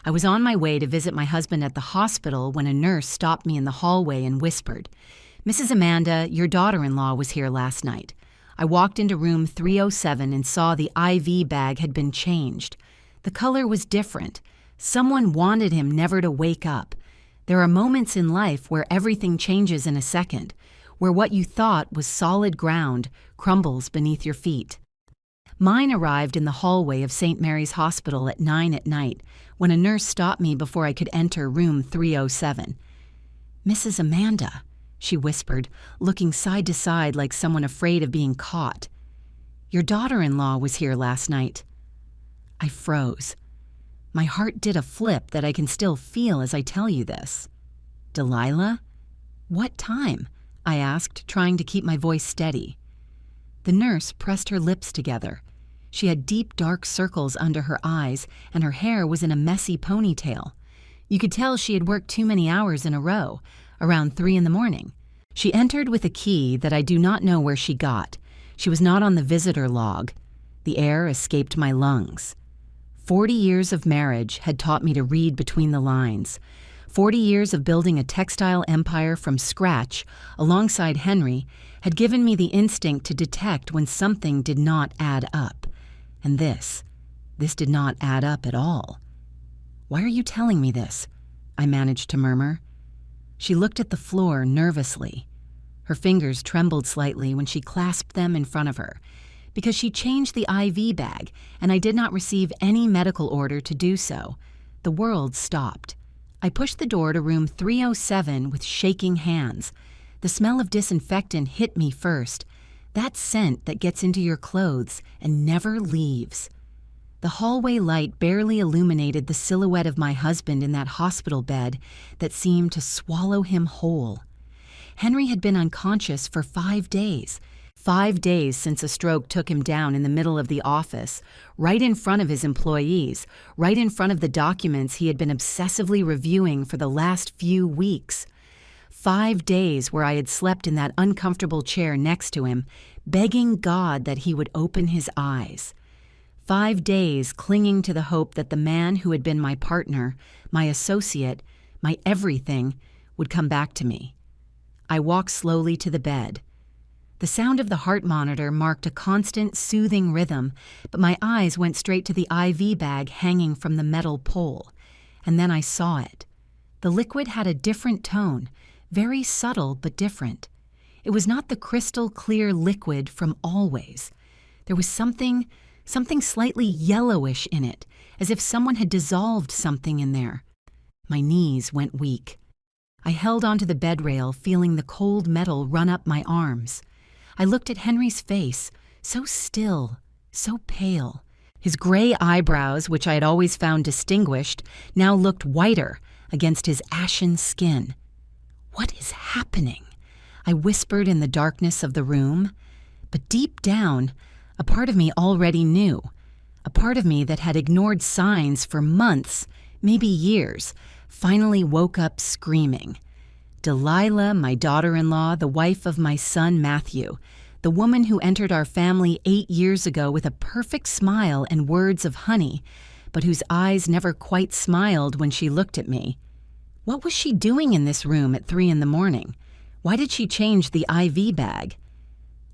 I was on my way to visit my husband at the hospital when a nurse stopped me in the hallway and whispered, "Mrs. Amanda, your daughter-in-law was here last night." I walked into room 307 and saw the IV bag had been changed. The color was different. Someone wanted him never to wake up. There are moments in life where everything changes in a second, where what you thought was solid ground crumbles beneath your feet. Mine arrived in the hallway of St. Mary's Hospital at 9 at night when a nurse stopped me before I could enter room 307. "Mrs. Amanda," she whispered, looking side to side like someone afraid of being caught. "Your daughter-in-law was here last night." I froze. My heart did a flip that I can still feel as I tell you this. "Delilah? What time?" I asked, trying to keep my voice steady. The nurse pressed her lips together. She had deep dark circles under her eyes, and her hair was in a messy ponytail. You could tell she had worked too many hours in a row, around 3 in the morning. She entered with a key that I do not know where she got. She was not on the visitor log. The air escaped my lungs. 40 years of marriage had taught me to read between the lines. 40 years of building a textile empire from scratch alongside Henry had given me the instinct to detect when something did not add up. And this did not add up at all. "Why are you telling me this?" I managed to murmur. She looked at the floor nervously. Her fingers trembled slightly when she clasped them in front of her. Because she changed the IV bag, and I did not receive any medical order to do so. The world stopped. I pushed the door to room 307 with shaking hands. The smell of disinfectant hit me first, that scent that gets into your clothes and never leaves. The hallway light barely illuminated the silhouette of my husband in that hospital bed that seemed to swallow him whole. Henry had been unconscious for 5 days. 5 days since a stroke took him down in the middle of the office, right in front of his employees, right in front of the documents he had been obsessively reviewing for the last few weeks. 5 days where I had slept in that uncomfortable chair next to him, begging God that he would open his eyes. 5 days clinging to the hope that the man who had been my partner, my associate, my everything, would come back to me. I walked slowly to the bed. The sound of the heart monitor marked a constant, soothing rhythm, but my eyes went straight to the IV bag hanging from the metal pole. And then I saw it. The liquid had a different tone, very subtle but different. It was not the crystal clear liquid from always. There was something slightly yellowish in it, as if someone had dissolved something in there. My knees went weak. I held onto the bed rail, feeling the cold metal run up my arms. I looked at Henry's face, so still, so pale. His gray eyebrows, which I had always found distinguished, now looked whiter against his ashen skin. "What is happening?" I whispered in the darkness of the room. But deep down, a part of me already knew. A part of me that had ignored signs for months, maybe years, finally woke up screaming. Delilah, my daughter-in-law, the wife of my son Matthew, the woman who entered our family 8 years ago with a perfect smile and words of honey, but whose eyes never quite smiled when she looked at me. What was she doing in this room at 3 in the morning? Why did she change the IV bag?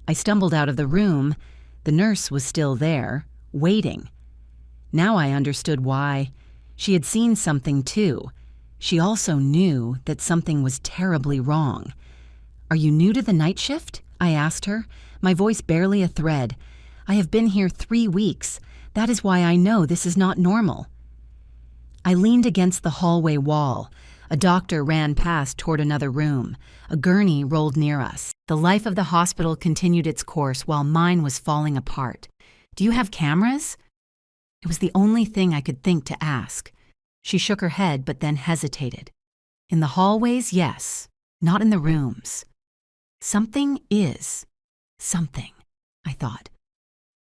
I stumbled out of the room. The nurse was still there, waiting. Now I understood why. She had seen something too. She also knew that something was terribly wrong. "Are you new to the night shift?" I asked her, my voice barely a thread. "I have been here 3 weeks. That is why I know this is not normal." I leaned against the hallway wall. A doctor ran past toward another room. A gurney rolled near us. The life of the hospital continued its course while mine was falling apart. "Do you have cameras?" It was the only thing I could think to ask. She shook her head but then hesitated. "In the hallways, yes. Not in the rooms." Something is something, I thought.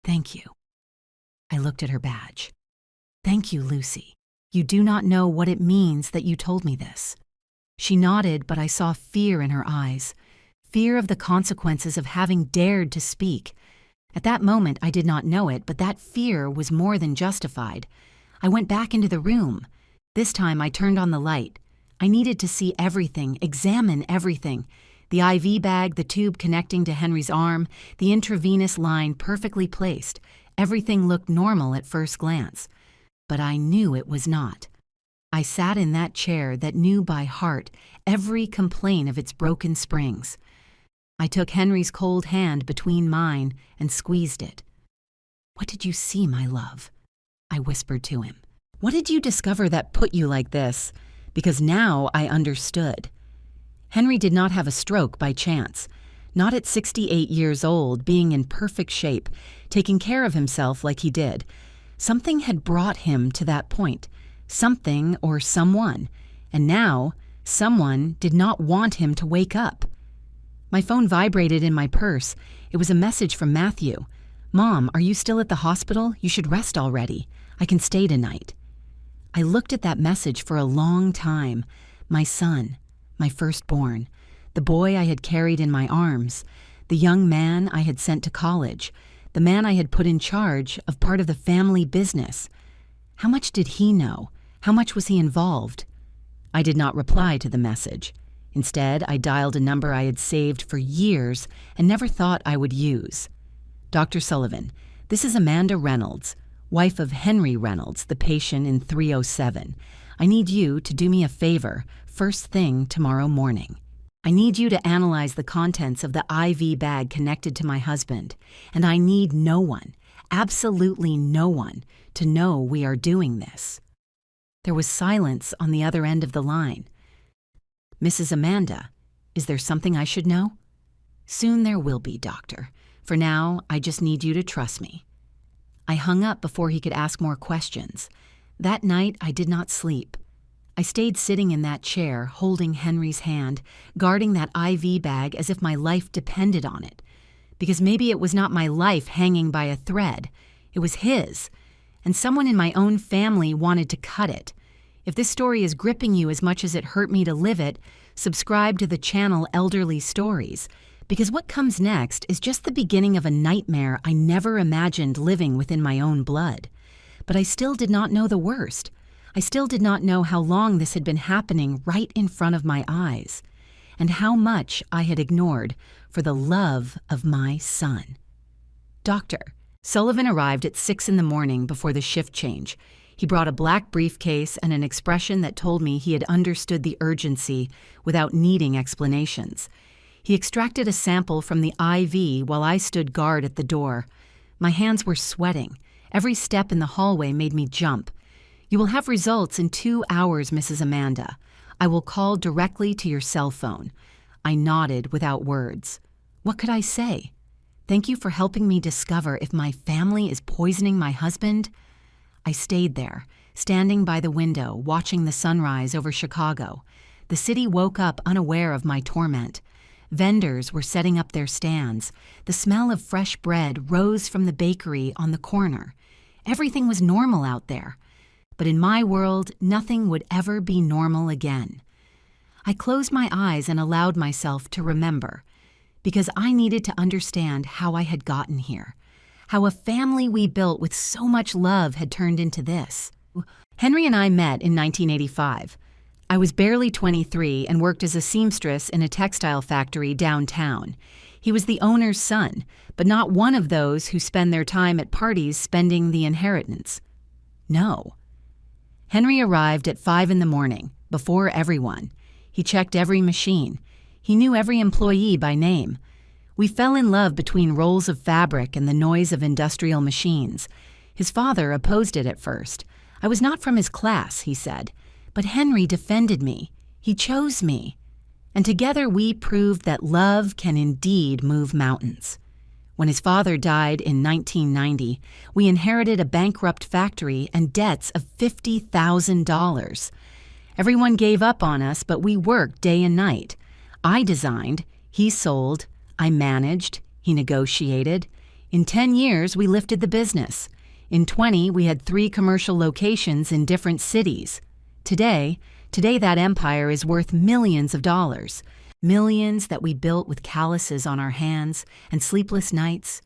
"Thank you." I looked at her badge. "Thank you, Lucy. You do not know what it means that you told me this." She nodded, but I saw fear in her eyes. Fear of the consequences of having dared to speak. At that moment, I did not know it, but that fear was more than justified. I went back into the room. This time I turned on the light. I needed to see everything, examine everything. The IV bag, the tube connecting to Henry's arm, the intravenous line perfectly placed. Everything looked normal at first glance. But I knew it was not. I sat in that chair that knew by heart every complaint of its broken springs. I took Henry's cold hand between mine and squeezed it. "What did you see, my love?" I whispered to him. "What did you discover that put you like this?" Because now I understood. Henry did not have a stroke by chance. Not at 68 years old, being in perfect shape, taking care of himself like he did. Something had brought him to that point. Something or someone. And now, someone did not want him to wake up. My phone vibrated in my purse. It was a message from Matthew. "Mom, are you still at the hospital? You should rest already. I can stay tonight." I looked at that message for a long time. My son, my firstborn, the boy I had carried in my arms, the young man I had sent to college, the man I had put in charge of part of the family business. How much did he know? How much was he involved? I did not reply to the message. Instead, I dialed a number I had saved for years and never thought I would use. "Dr. Sullivan, this is Amanda Reynolds, wife of Henry Reynolds, the patient in 307. I need you to do me a favor first thing tomorrow morning. I need you to analyze the contents of the IV bag connected to my husband, and I need no one, absolutely no one, to know we are doing this." There was silence on the other end of the line. "Mrs. Amanda, is there something I should know?" "Soon there will be, doctor. For now, I just need you to trust me." I hung up before he could ask more questions. That night, I did not sleep. I stayed sitting in that chair, holding Henry's hand, guarding that IV bag as if my life depended on it. Because maybe it was not my life hanging by a thread. It was his. And someone in my own family wanted to cut it. If this story is gripping you as much as it hurt me to live it, subscribe to the channel Elderly Stories, because what comes next is just the beginning of a nightmare I never imagined living within my own blood. But I still did not know the worst. I still did not know how long this had been happening right in front of my eyes, and how much I had ignored for the love of my son. Doctor Sullivan arrived at 6 in the morning before the shift change. He brought a black briefcase and an expression that told me he had understood the urgency without needing explanations. He extracted a sample from the IV while I stood guard at the door. My hands were sweating. Every step in the hallway made me jump. "You will have results in 2 hours, Mrs. Amanda. I will call directly to your cell phone." I nodded without words. What could I say? "Thank you for helping me discover if my family is poisoning my husband." I stayed there, standing by the window, watching the sunrise over Chicago. The city woke up unaware of my torment. Vendors were setting up their stands. The smell of fresh bread rose from the bakery on the corner. Everything was normal out there. But in my world, nothing would ever be normal again. I closed my eyes and allowed myself to remember, because I needed to understand how I had gotten here, how a family we built with so much love had turned into this. Henry and I met in 1985. I was barely 23 and worked as a seamstress in a textile factory downtown. He was the owner's son, but not one of those who spend their time at parties spending the inheritance. No. Henry arrived at 5 in the morning, before everyone. He checked every machine. He knew every employee by name. We fell in love between rolls of fabric and the noise of industrial machines. His father opposed it at first. I was not from his class, he said. But Henry defended me. He chose me. And together we proved that love can indeed move mountains. When his father died in 1990, we inherited a bankrupt factory and debts of $50,000. Everyone gave up on us, but we worked day and night. I designed, he sold, I managed, he negotiated. In 10 years, we lifted the business. In 20, we had 3 commercial locations in different cities. Today that empire is worth millions of dollars. Millions that we built with calluses on our hands and sleepless nights.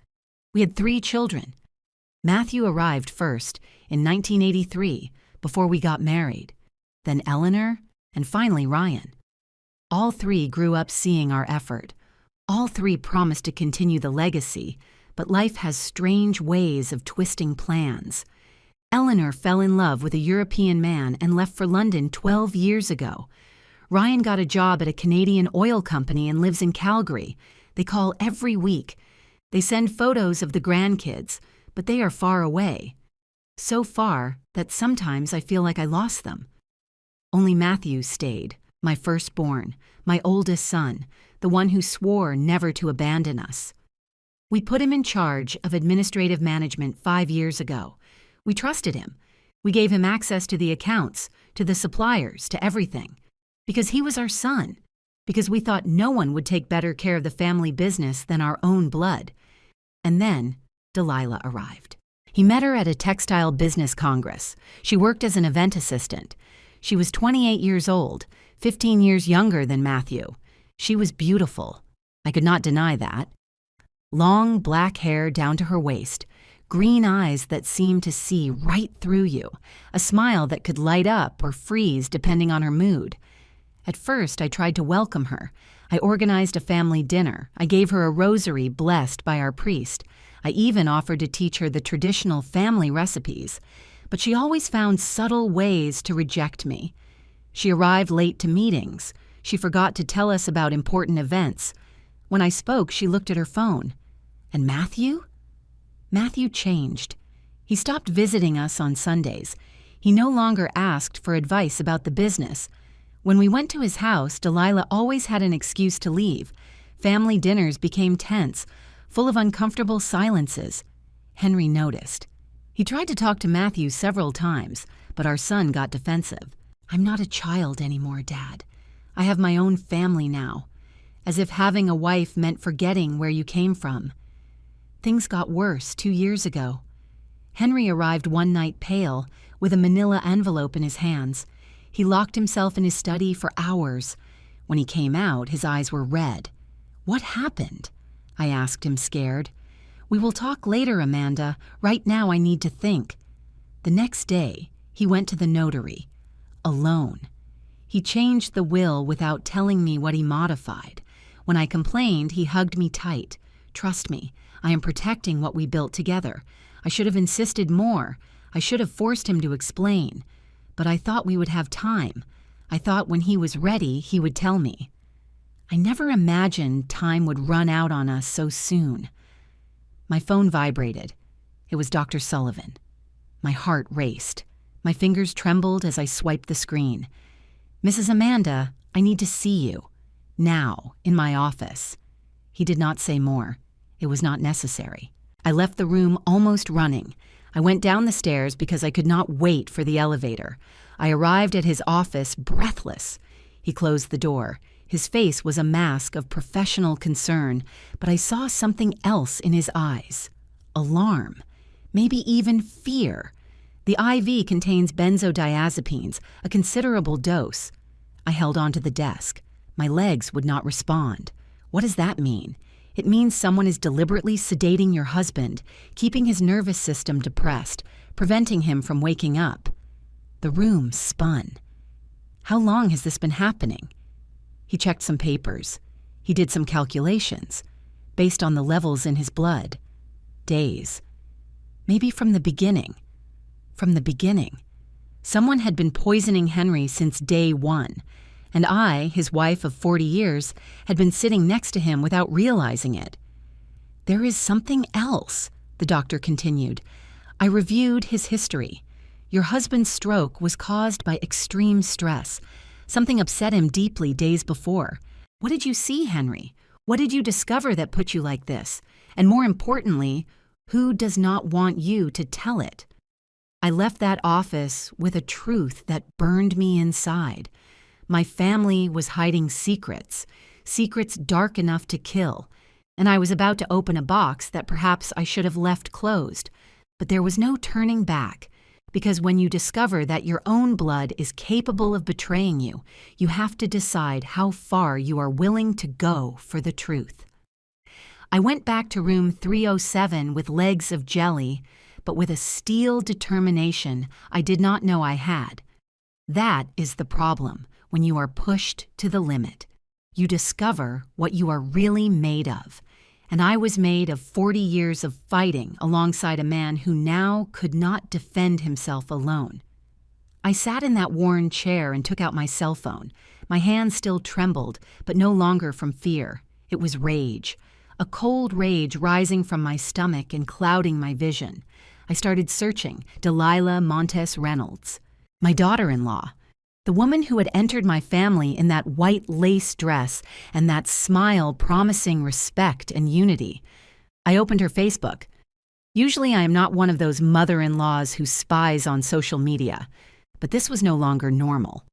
We had 3 children. Matthew arrived first in 1983, before we got married. then Eleanor, and finally Ryan. All three grew up seeing our effort. All three promised to continue the legacy, but life has strange ways of twisting plans. Eleanor fell in love with a European man and left for London 12 years ago. Ryan got a job at a Canadian oil company and lives in Calgary. They call every week. They send photos of the grandkids, but they are far away. So far that sometimes I feel like I lost them. Only Matthew stayed, my firstborn, my oldest son, the one who swore never to abandon us. We put him in charge of administrative management 5 years ago. We trusted him. We gave him access to the accounts, to the suppliers, to everything. Because he was our son. Because we thought no one would take better care of the family business than our own blood. And then Delilah arrived. He met her at a textile business congress. She worked as an event assistant. She was 28 years old, 15 years younger than Matthew. She was beautiful. I could not deny that. Long black hair down to her waist, green eyes that seemed to see right through you, a smile that could light up or freeze depending on her mood. At first, I tried to welcome her. I organized a family dinner. I gave her a rosary blessed by our priest. I even offered to teach her the traditional family recipes. But she always found subtle ways to reject me. She arrived late to meetings. She forgot to tell us about important events. When I spoke, she looked at her phone. And Matthew? Matthew changed. He stopped visiting us on Sundays. He no longer asked for advice about the business. When we went to his house, Delilah always had an excuse to leave. Family dinners became tense, full of uncomfortable silences. Henry noticed. He tried to talk to Matthew several times, but our son got defensive. "I'm not a child anymore, Dad. I have my own family now." As if having a wife meant forgetting where you came from. Things got worse 2 years ago. Henry arrived one night pale, with a manila envelope in his hands. He locked himself in his study for hours. When he came out, his eyes were red. "What happened?" I asked him, scared. "We will talk later, Amanda. Right now I need to think." The next day, he went to the notary. Alone. He changed the will without telling me what he modified. When I complained, he hugged me tight. "Trust me, I am protecting what we built together. I should have insisted more. I should have forced him to explain. But I thought we would have time. I thought when he was ready, he would tell me." I never imagined time would run out on us so soon. My phone vibrated. It was Dr. Sullivan. My heart raced. My fingers trembled as I swiped the screen. "Mrs. Amanda, I need to see you. Now, in my office." He did not say more. It was not necessary. I left the room almost running. I went down the stairs because I could not wait for the elevator. I arrived at his office breathless. He closed the door. His face was a mask of professional concern, but I saw something else in his eyes. Alarm. Maybe even fear. The IV contains benzodiazepines, a considerable dose. I held onto the desk. My legs would not respond. What does that mean? It means someone is deliberately sedating your husband, keeping his nervous system depressed, preventing him from waking up. The room spun. How long has this been happening? He checked some papers. He did some calculations, based on the levels in his blood. Days. Maybe from the beginning. From the beginning. Someone had been poisoning Henry since day one. And I, his wife of 40 years, had been sitting next to him without realizing it. "There is something else," the doctor continued. "I reviewed his history. Your husband's stroke was caused by extreme stress. Something upset him deeply days before. What did you see, Henry? What did you discover that put you like this? And more importantly, who does not want you to tell it?" I left that office with a truth that burned me inside. My family was hiding secrets, secrets dark enough to kill, and I was about to open a box that perhaps I should have left closed. But there was no turning back, because when you discover that your own blood is capable of betraying you, you have to decide how far you are willing to go for the truth. I went back to room 307 with legs of jelly, but with a steel determination I did not know I had. That is the problem when you are pushed to the limit. You discover what you are really made of. And I was made of 40 years of fighting alongside a man who now could not defend himself alone. I sat in that worn chair and took out my cell phone. My hand still trembled, but no longer from fear. It was rage. A cold rage rising from my stomach and clouding my vision. I started searching Delilah Montes Reynolds, my daughter-in-law, the woman who had entered my family in that white lace dress and that smile promising respect and unity. I opened her Facebook. Usually I am not one of those mother-in-laws who spies on social media, but this was no longer normal.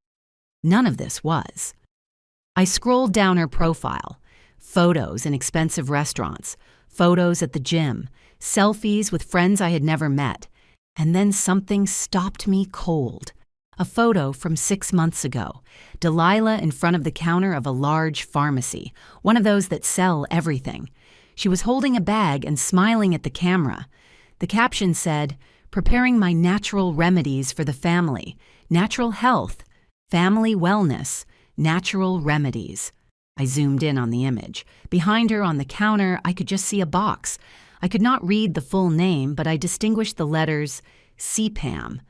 None of this was. I scrolled down her profile. Photos in expensive restaurants, photos at the gym, selfies with friends I had never met. And then something stopped me cold. A photo from 6 months ago. Delilah in front of the counter of a large pharmacy, one of those that sell everything. She was holding a bag and smiling at the camera. The caption said, "Preparing my natural remedies for the family. Natural health. Family wellness. Natural remedies." I zoomed in on the image. Behind her on the counter, I could just see a box. I could not read the full name, but I distinguished the letters CPAM.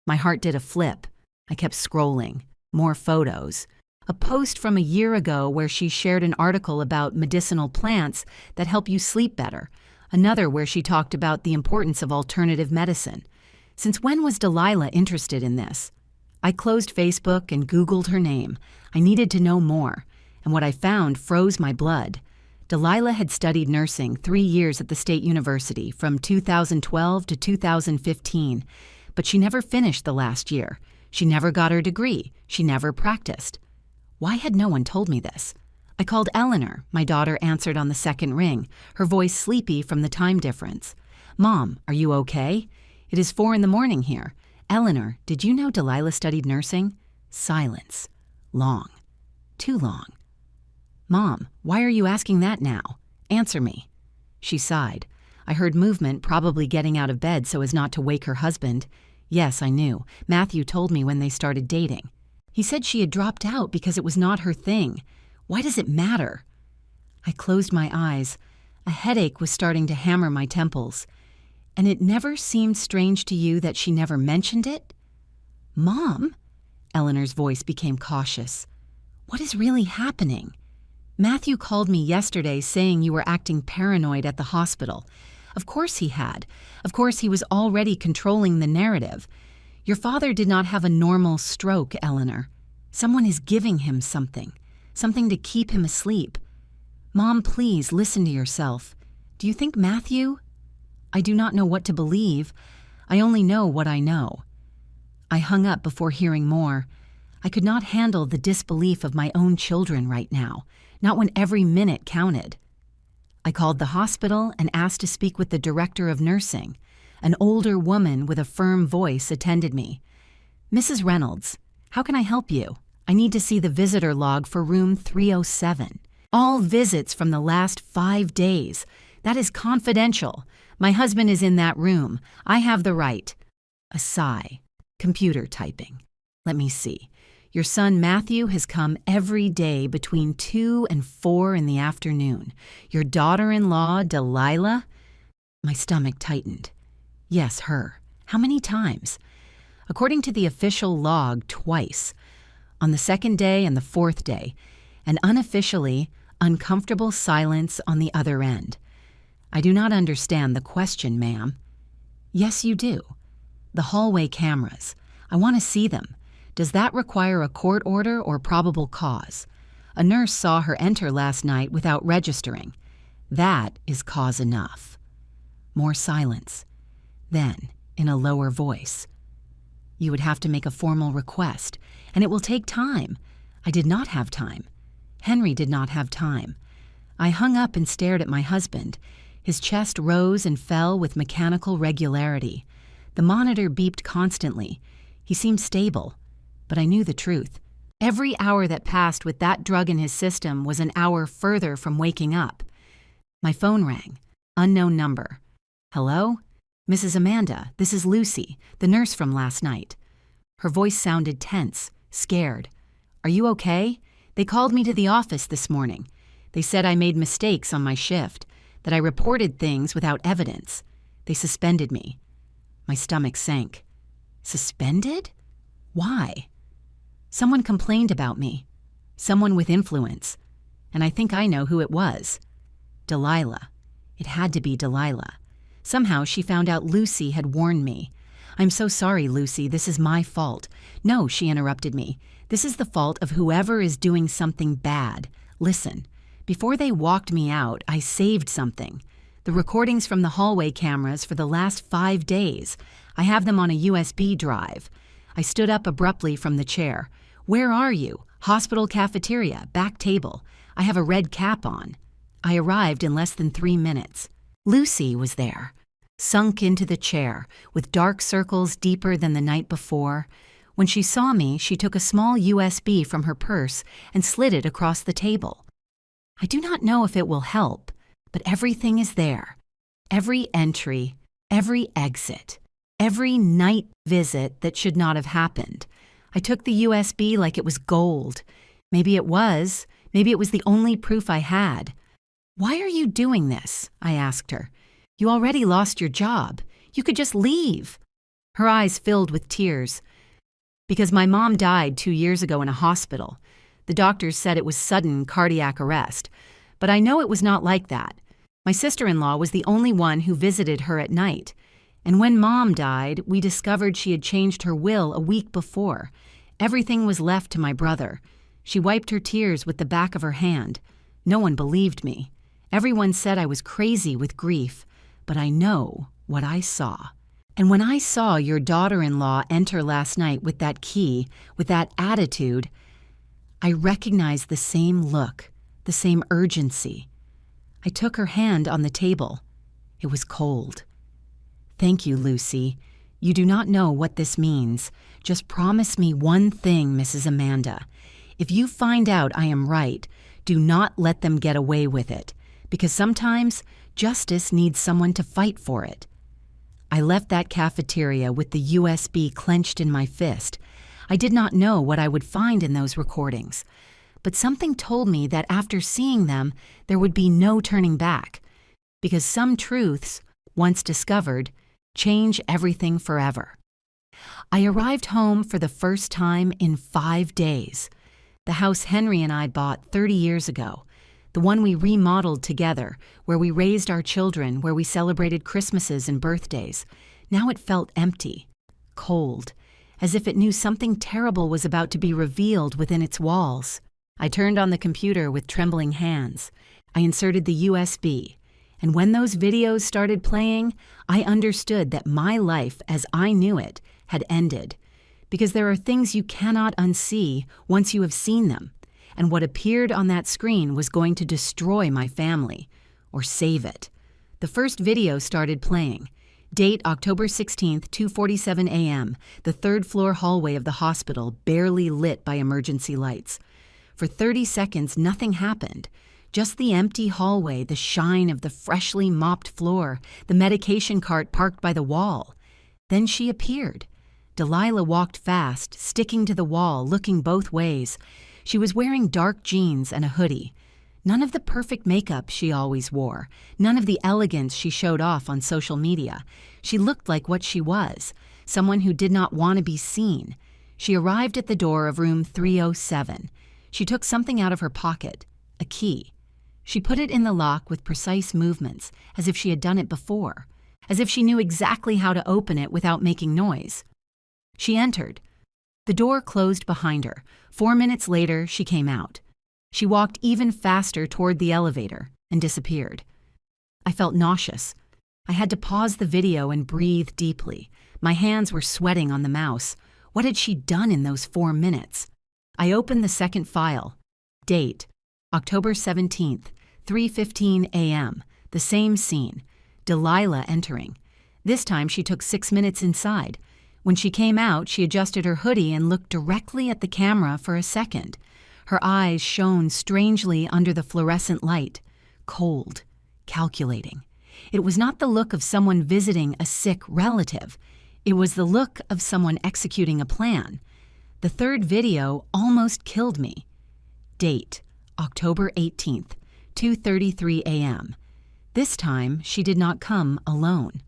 My heart did a flip. I kept scrolling. More photos. A post from a year ago where she shared an article about medicinal plants that help you sleep better. Another where she talked about the importance of alternative medicine. Since when was Delilah interested in this? I closed Facebook and Googled her name. I needed to know more. And what I found froze my blood. Delilah had studied nursing 3 years at the State University from 2012 to 2015, but she never finished the last year. She never got her degree. She never practiced. Why had no one told me this? I called Eleanor. My daughter answered on the second ring, her voice sleepy from the time difference. "Mom, are you okay? It is 4 a.m. here. Eleanor, did you know Delilah studied nursing?" Silence. Long. Too long. "Mom, why are you asking that now? Answer me." She sighed. I heard movement, probably getting out of bed so as not to wake her husband. Yes, I knew. Matthew told me when they started dating. He said she had dropped out because it was not her thing. Why does it matter? I closed my eyes. A headache was starting to hammer my temples. And it never seemed strange to you that she never mentioned it? "Mom?" Eleanor's voice became cautious. "What is really happening? Matthew called me yesterday saying you were acting paranoid at the hospital. Of course he had. Of course he was already controlling the narrative. Your father did not have a normal stroke, Eleanor. Someone is giving him something to keep him asleep. Mom, please listen to yourself. Do you think Matthew?" I do not know what to believe. I only know what I know. I hung up before hearing more. I could not handle the disbelief of my own children right now. Not when every minute counted. I called the hospital and asked to speak with the director of nursing. An older woman with a firm voice attended me. "Mrs. Reynolds, how can I help you? I need to see the visitor log for room 307. All visits from the last 5 days. That is confidential. My husband is in that room. I have the right." A sigh. Computer typing. "Let me see. Your son Matthew has come every day between 2 and 4 in the afternoon. Your daughter-in-law, Delilah?" My stomach tightened. Yes, her. How many times? According to the official log, twice. On the 2nd day and the 4th day. And unofficially, uncomfortable silence on the other end. "I do not understand the question, ma'am." "Yes, you do. The hallway cameras. I want to see them. Does that require a court order or probable cause? A nurse saw her enter last night without registering. That is cause enough." More silence. Then, in a lower voice, "You would have to make a formal request, and it will take time." I did not have time. Henry did not have time. I hung up and stared at my husband. His chest rose and fell with mechanical regularity. The monitor beeped constantly. He seemed stable. But I knew the truth. Every hour that passed with that drug in his system was an hour further from waking up. My phone rang. Unknown number. "Hello? Mrs. Amanda, this is Lucy, the nurse from last night." Her voice sounded tense, scared. "Are you okay? They called me to the office this morning. They said I made mistakes on my shift, that I reported things without evidence. They suspended me." My stomach sank. Suspended? Why? Someone complained about me. Someone with influence. And I think I know who it was. Delilah. It had to be Delilah. Somehow she found out Lucy had warned me. "I'm so sorry, Lucy. This is my fault." "No," she interrupted me. "This is the fault of whoever is doing something bad. Listen, before they walked me out, I saved something. The recordings from the hallway cameras for the last 5 days. I have them on a USB drive." I stood up abruptly from the chair. "Where are you?" "Hospital cafeteria, back table. I have a red cap on." I arrived in less than 3 minutes. Lucy was there, sunk into the chair, with dark circles deeper than the night before. When she saw me, she took a small USB from her purse and slid it across the table. I do not know if it will help, but everything is there. Every entry, every exit, every night visit that should not have happened. I took the USB like it was gold. Maybe it was. Maybe it was the only proof I had. "Why are you doing this?" I asked her. "You already lost your job. You could just leave." Her eyes filled with tears. "Because my mom died 2 years ago in a hospital. The doctors said it was sudden cardiac arrest. But I know it was not like that. My sister-in-law was the only one who visited her at night. And when Mom died, we discovered she had changed her will a week before. Everything was left to my brother." She wiped her tears with the back of her hand. No one believed me. Everyone said I was crazy with grief. But I know what I saw. And when I saw your daughter-in-law enter last night with that key, with that attitude, I recognized the same look, the same urgency. I took her hand on the table. It was cold. "Thank you, Lucy. You do not know what this means. Just promise me one thing, Mrs. Amanda. If you find out I am right, do not let them get away with it, because sometimes justice needs someone to fight for it." I left that cafeteria with the USB clenched in my fist. I did not know what I would find in those recordings, but something told me that after seeing them, there would be no turning back, because some truths, once discovered, change everything forever. I arrived home for the first time in 5 days. The house Henry and I bought 30 years ago, the one we remodeled together, where we raised our children, where we celebrated Christmases and birthdays. Now it felt empty, cold, as if it knew something terrible was about to be revealed within its walls. I turned on the computer with trembling hands. I inserted the USB, and when those videos started playing, I understood that my life as I knew it had ended. Because there are things you cannot unsee once you have seen them, and what appeared on that screen was going to destroy my family, or save it. The first video started playing. Date October 16th, 2:47 a.m., the third-floor hallway of the hospital barely lit by emergency lights. For 30 seconds, nothing happened. Just the empty hallway, the shine of the freshly mopped floor, the medication cart parked by the wall. Then she appeared. Delilah walked fast, sticking to the wall, looking both ways. She was wearing dark jeans and a hoodie. None of the perfect makeup she always wore, none of the elegance she showed off on social media. She looked like what she was, someone who did not want to be seen. She arrived at the door of room 307. She took something out of her pocket, a key. She put it in the lock with precise movements, as if she had done it before, as if she knew exactly how to open it without making noise. She entered. The door closed behind her. 4 minutes later, she came out. She walked even faster toward the elevator and disappeared. I felt nauseous. I had to pause the video and breathe deeply. My hands were sweating on the mouse. What had she done in those 4 minutes? I opened the second file. Date, October 17th, 3:15 a.m., the same scene. Delilah entering. This time she took 6 minutes inside. When she came out, she adjusted her hoodie and looked directly at the camera for a second. Her eyes shone strangely under the fluorescent light, cold, calculating. It was not the look of someone visiting a sick relative. It was the look of someone executing a plan. The third video almost killed me. Date, October 18th, 2:33 a.m. This time, she did not come alone.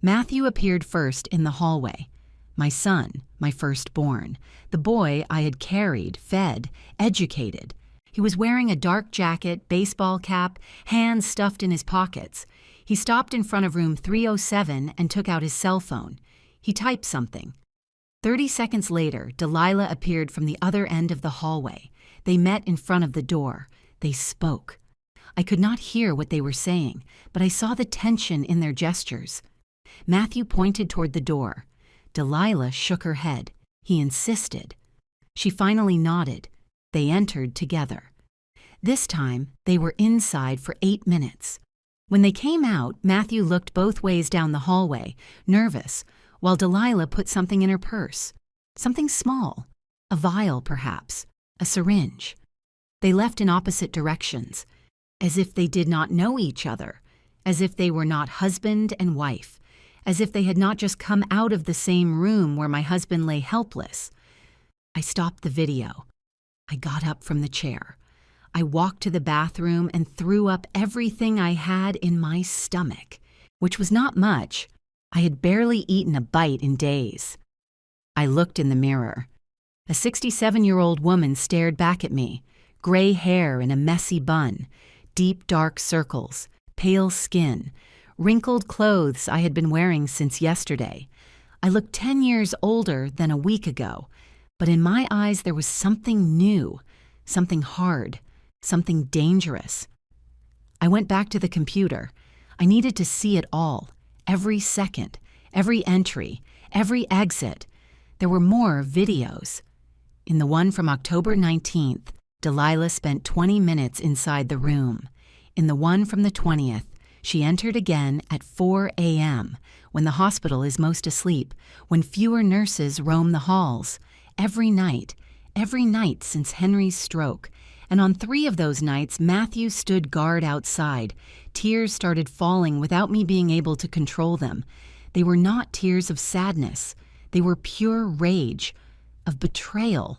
Matthew appeared first in the hallway. My son, my firstborn, the boy I had carried, fed, educated. He was wearing a dark jacket, baseball cap, hands stuffed in his pockets. He stopped in front of room 307 and took out his cell phone. He typed something. 30 seconds later, Delilah appeared from the other end of the hallway. They met in front of the door. They spoke. I could not hear what they were saying, but I saw the tension in their gestures. Matthew pointed toward the door. Delilah shook her head. He insisted. She finally nodded. They entered together. This time, they were inside for 8 minutes. When they came out, Matthew looked both ways down the hallway, nervous, while Delilah put something in her purse. Something small. A vial, perhaps. A syringe. They left in opposite directions, as if they did not know each other, as if they were not husband and wife, as if they had not just come out of the same room where my husband lay helpless. I stopped the video. I got up from the chair. I walked to the bathroom and threw up everything I had in my stomach, which was not much. I had barely eaten a bite in days. I looked in the mirror. A 67-year-old woman stared back at me, gray hair in a messy bun, deep dark circles, pale skin, wrinkled clothes I had been wearing since yesterday. I looked 10 years older than a week ago, but in my eyes there was something new, something hard, something dangerous. I went back to the computer. I needed to see it all, every second, every entry, every exit. There were more videos. In the one from October 19th, Delilah spent 20 minutes inside the room. In the one from the 20th, she entered again at 4 a.m., when the hospital is most asleep, when fewer nurses roam the halls. Every night since Henry's stroke. And on 3 of those nights, Matthew stood guard outside. Tears started falling without me being able to control them. They were not tears of sadness. They were pure rage, of betrayal,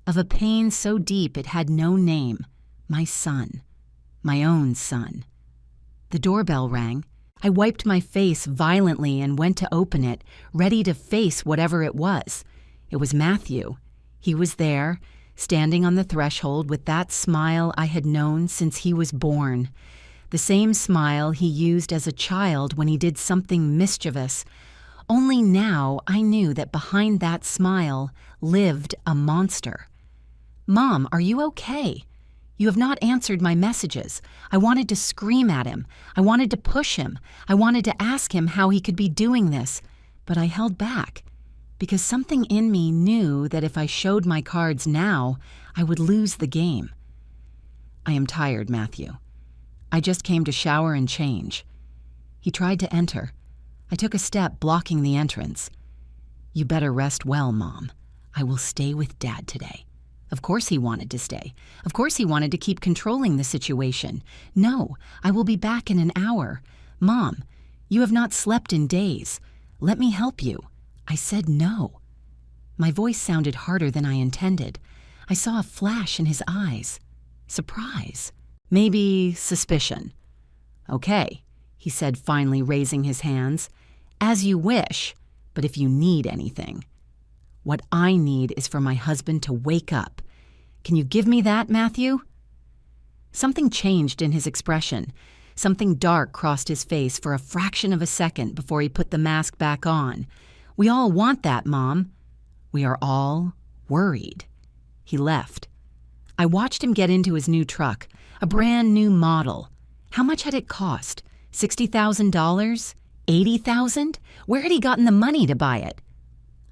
of a pain so deep it had no name. My son. My own son. The doorbell rang. I wiped my face violently and went to open it, ready to face whatever it was. It was Matthew. He was there, standing on the threshold with that smile I had known since he was born. The same smile he used as a child when he did something mischievous. Only now I knew that behind that smile lived a monster. "Mom, are you okay? You have not answered my messages. I wanted to scream at him. I wanted to push him. I wanted to ask him how he could be doing this. But I held back, because something in me knew that if I showed my cards now, I would lose the game. I am tired, Matthew. I just came to shower and change." He tried to enter. I took a step, blocking the entrance. "You better rest well, Mom. I will stay with Dad today." Of course he wanted to stay. Of course he wanted to keep controlling the situation. "No, I will be back in an hour. Mom, you have not slept in days. Let me help you." I said no. My voice sounded harder than I intended. I saw a flash in his eyes. Surprise. Maybe suspicion. "Okay," he said, finally raising his hands. "As you wish, but if you need anything." "What I need is for my husband to wake up. Can you give me that, Matthew?" Something changed in his expression. Something dark crossed his face for a fraction of a second before he put the mask back on. "We all want that, Mom." "We are all worried." He left. I watched him get into his new truck, a brand new model. How much had it cost? $60,000? $80,000? Where had he gotten the money to buy it?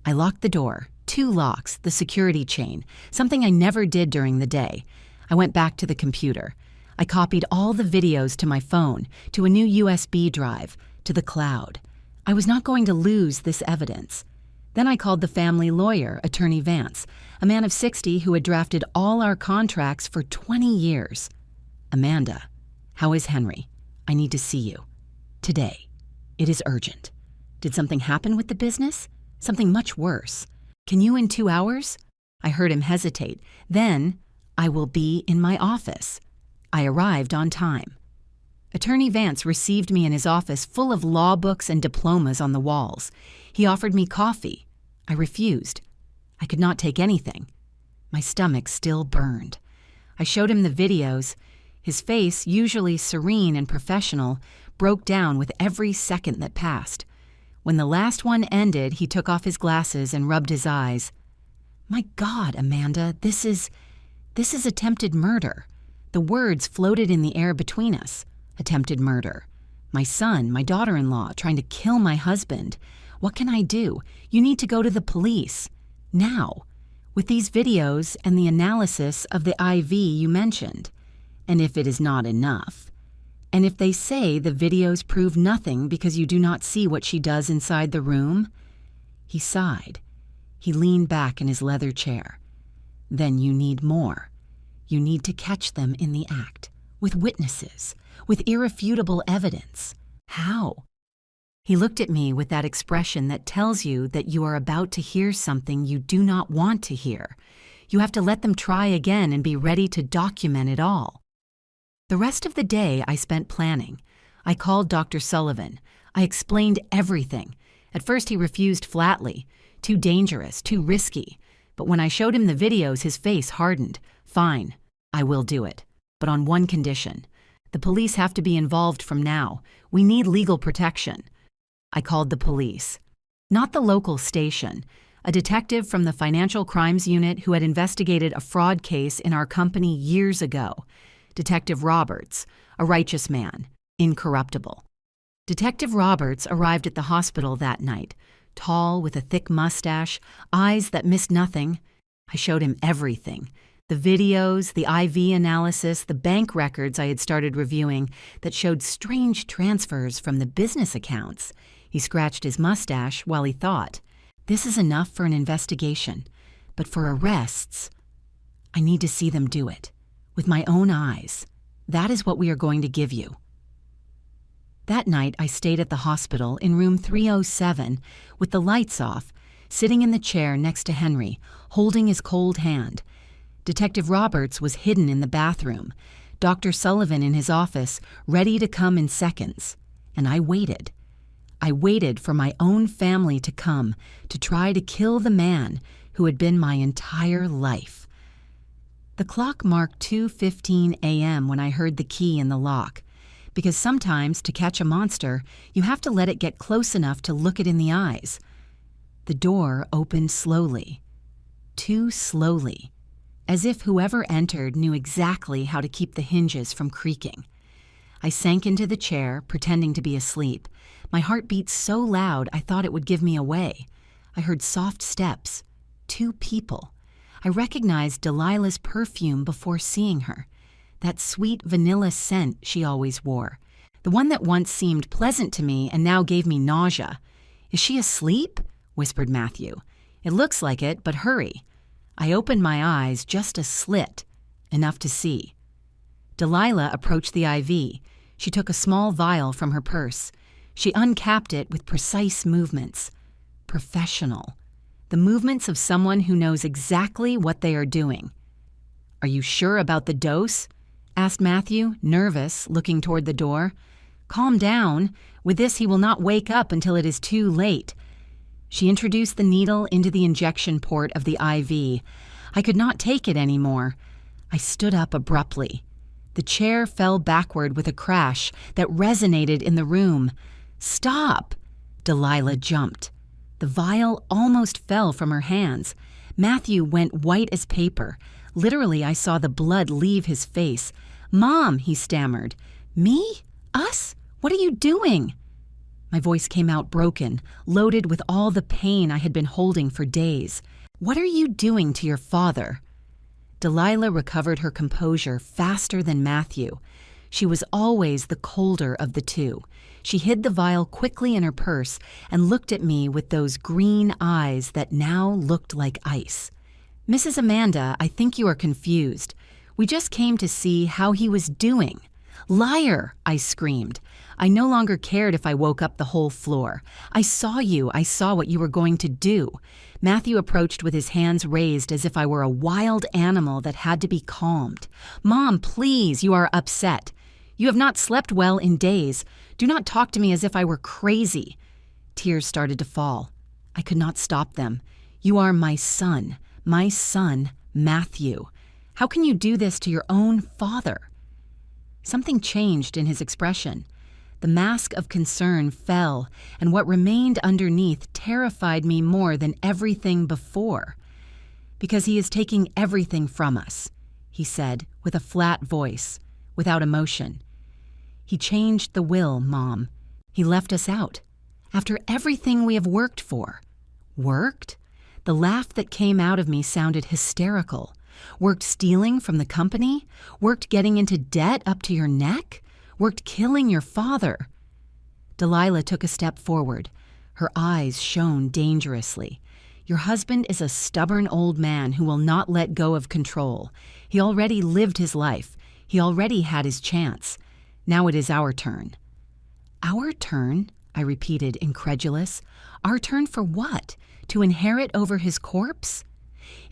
I locked the door, 2 locks, the security chain, something I never did during the day. I went back to the computer. I copied all the videos to my phone, to a new USB drive, to the cloud. I was not going to lose this evidence. Then I called the family lawyer, Attorney Vance, a man of 60 who had drafted all our contracts for 20 years. "Amanda, how is Henry? I need to see you. Today. It is urgent." Did something happen with the business? Something much worse. Can you in 2 hours? I heard him hesitate. Then, I will be in my office. I arrived on time. Attorney Vance received me in his office full of law books and diplomas on the walls. He offered me coffee. I refused. I could not take anything. My stomach still burned. I showed him the videos. His face, usually serene and professional, broke down with every second that passed. When the last one ended, he took off his glasses and rubbed his eyes. My God, Amanda, this is attempted murder. The words floated in the air between us. Attempted murder. My son, my daughter-in-law, trying to kill my husband. What can I do? You need to go to the police. Now. With these videos and the analysis of the IV you mentioned. And if it is not enough. And if they say the videos prove nothing because you do not see what she does inside the room. He sighed. He leaned back in his leather chair. Then you need more. You need to catch them in the act, with witnesses, with irrefutable evidence. How? He looked at me with that expression that tells you that you are about to hear something you do not want to hear. You have to let them try again and be ready to document it all. The rest of the day I spent planning. I called Dr. Sullivan. I explained everything. At first he refused flatly. Too dangerous, too risky. But when I showed him the videos, his face hardened. Fine, I will do it. But on one condition. The police have to be involved from now. We need legal protection. I called the police. Not the local station. A detective from the Financial Crimes Unit who had investigated a fraud case in our company years ago. Detective Roberts, a righteous man, incorruptible. Detective Roberts arrived at the hospital that night, tall with a thick mustache, eyes that missed nothing. I showed him everything. The videos, the IV analysis, the bank records I had started reviewing that showed strange transfers from the business accounts. He scratched his mustache while he thought, this is enough for an investigation, but for arrests, I need to see them do it. With my own eyes. That is what we are going to give you. That night, I stayed at the hospital in room 307 with the lights off, sitting in the chair next to Henry, holding his cold hand. Detective Roberts was hidden in the bathroom, Dr. Sullivan in his office, ready to come in seconds. And I waited. I waited for my own family to come to try to kill the man who had been my entire life. The clock marked 2:15 a.m. when I heard the key in the lock, because sometimes to catch a monster, you have to let it get close enough to look it in the eyes. The door opened slowly, too slowly, as if whoever entered knew exactly how to keep the hinges from creaking. I sank into the chair, pretending to be asleep. My heart beat so loud I thought it would give me away. I heard soft steps. 2 people. I recognized Delilah's perfume before seeing her. That sweet vanilla scent she always wore. The one that once seemed pleasant to me and now gave me nausea. Is she asleep? Whispered Matthew. It looks like it, but hurry. I opened my eyes just a slit, enough to see. Delilah approached the IV. She took a small vial from her purse. She uncapped it with precise movements. Professional. The movements of someone who knows exactly what they are doing. Are you sure about the dose? Asked Matthew, nervous, looking toward the door. Calm down. With this, he will not wake up until it is too late. She introduced the needle into the injection port of the IV. I could not take it anymore. I stood up abruptly. The chair fell backward with a crash that resonated in the room. Stop! Delilah jumped. The vial almost fell from her hands. Matthew went white as paper. Literally, I saw the blood leave his face. Mom, he stammered. Me? Us? What are you doing? My voice came out broken, loaded with all the pain I had been holding for days. What are you doing to your father? Delilah recovered her composure faster than Matthew. She was always the colder of the two. She hid the vial quickly in her purse and looked at me with those green eyes that now looked like ice. Mrs. Amanda, I think you are confused. We just came to see how he was doing. Liar, I screamed. I no longer cared if I woke up the whole floor. I saw you. I saw what you were going to do. Matthew approached with his hands raised as if I were a wild animal that had to be calmed. Mom, please, you are upset. You have not slept well in days. Do not talk to me as if I were crazy. Tears started to fall. I could not stop them. You are my son, Matthew. How can you do this to your own father? Something changed in his expression. The mask of concern fell, and what remained underneath terrified me more than everything before. Because he is taking everything from us, he said with a flat voice, without emotion. He changed the will, Mom. He left us out. After everything we have worked for. Worked? The laugh that came out of me sounded hysterical. Worked stealing from the company? Worked getting into debt up to your neck? Worked killing your father? Delilah took a step forward. Her eyes shone dangerously. Your husband is a stubborn old man who will not let go of control. He already lived his life. He already had his chance. Now it is our turn. Our turn? I repeated, incredulous. Our turn for what? To inherit over his corpse?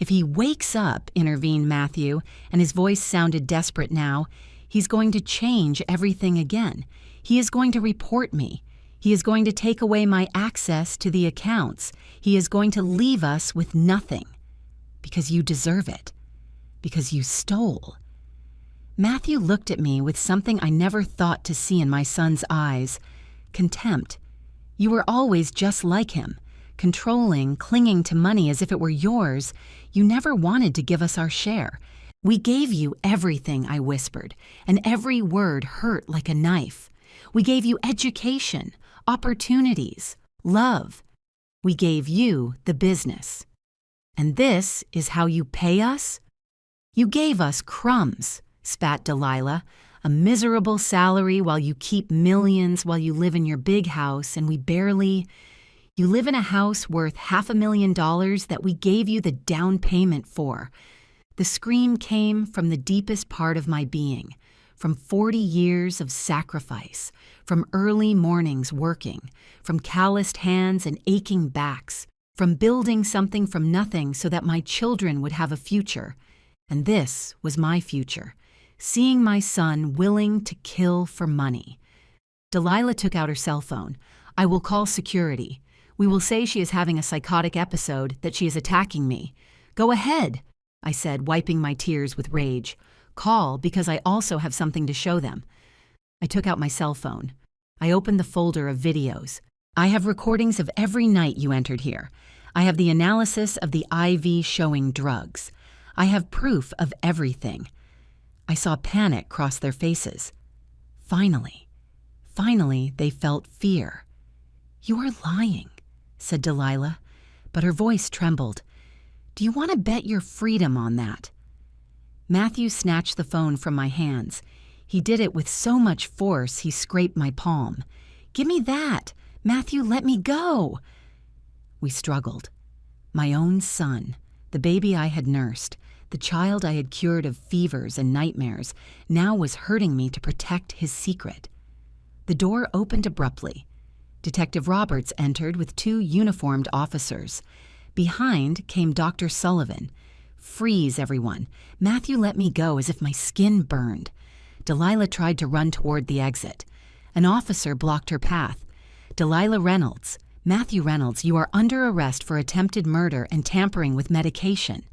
If he wakes up, intervened Matthew, and his voice sounded desperate now, he's going to change everything again. He is going to report me. He is going to take away my access to the accounts. He is going to leave us with nothing. Because you deserve it. Because you stole. Matthew looked at me with something I never thought to see in my son's eyes. Contempt. You were always just like him. Controlling, clinging to money as if it were yours. You never wanted to give us our share. We gave you everything, I whispered, and every word hurt like a knife. We gave you education, opportunities, love. We gave you the business. And this is how you pay us? You gave us crumbs, spat Delilah, a miserable salary while you keep millions while you live in your big house and we barely... You live in a house worth $500,000 that we gave you the down payment for. The scream came from the deepest part of my being, from 40 years of sacrifice, from early mornings working, from calloused hands and aching backs, from building something from nothing so that my children would have a future. And this was my future, seeing my son willing to kill for money. Delilah took out her cell phone. I will call security. We will say she is having a psychotic episode, that she is attacking me. Go ahead, I said, wiping my tears with rage. Call, because I also have something to show them. I took out my cell phone. I opened the folder of videos. I have recordings of every night you entered here. I have the analysis of the IV showing drugs. I have proof of everything. I saw panic cross their faces. Finally, they felt fear. You are lying, said Delilah, but her voice trembled. Do you want to bet your freedom on that? Matthew snatched the phone from my hands. He did it with so much force he scraped my palm. Give me that! Matthew, let me go! We struggled. My own son, the baby I had nursed, the child I had cured of fevers and nightmares, now was hurting me to protect his secret. The door opened abruptly. Detective Roberts entered with 2 uniformed officers. Behind came Dr. Sullivan. Freeze, everyone. Matthew let me go as if my skin burned. Delilah tried to run toward the exit. An officer blocked her path. Delilah Reynolds. Matthew Reynolds, you are under arrest for attempted murder and tampering with medication.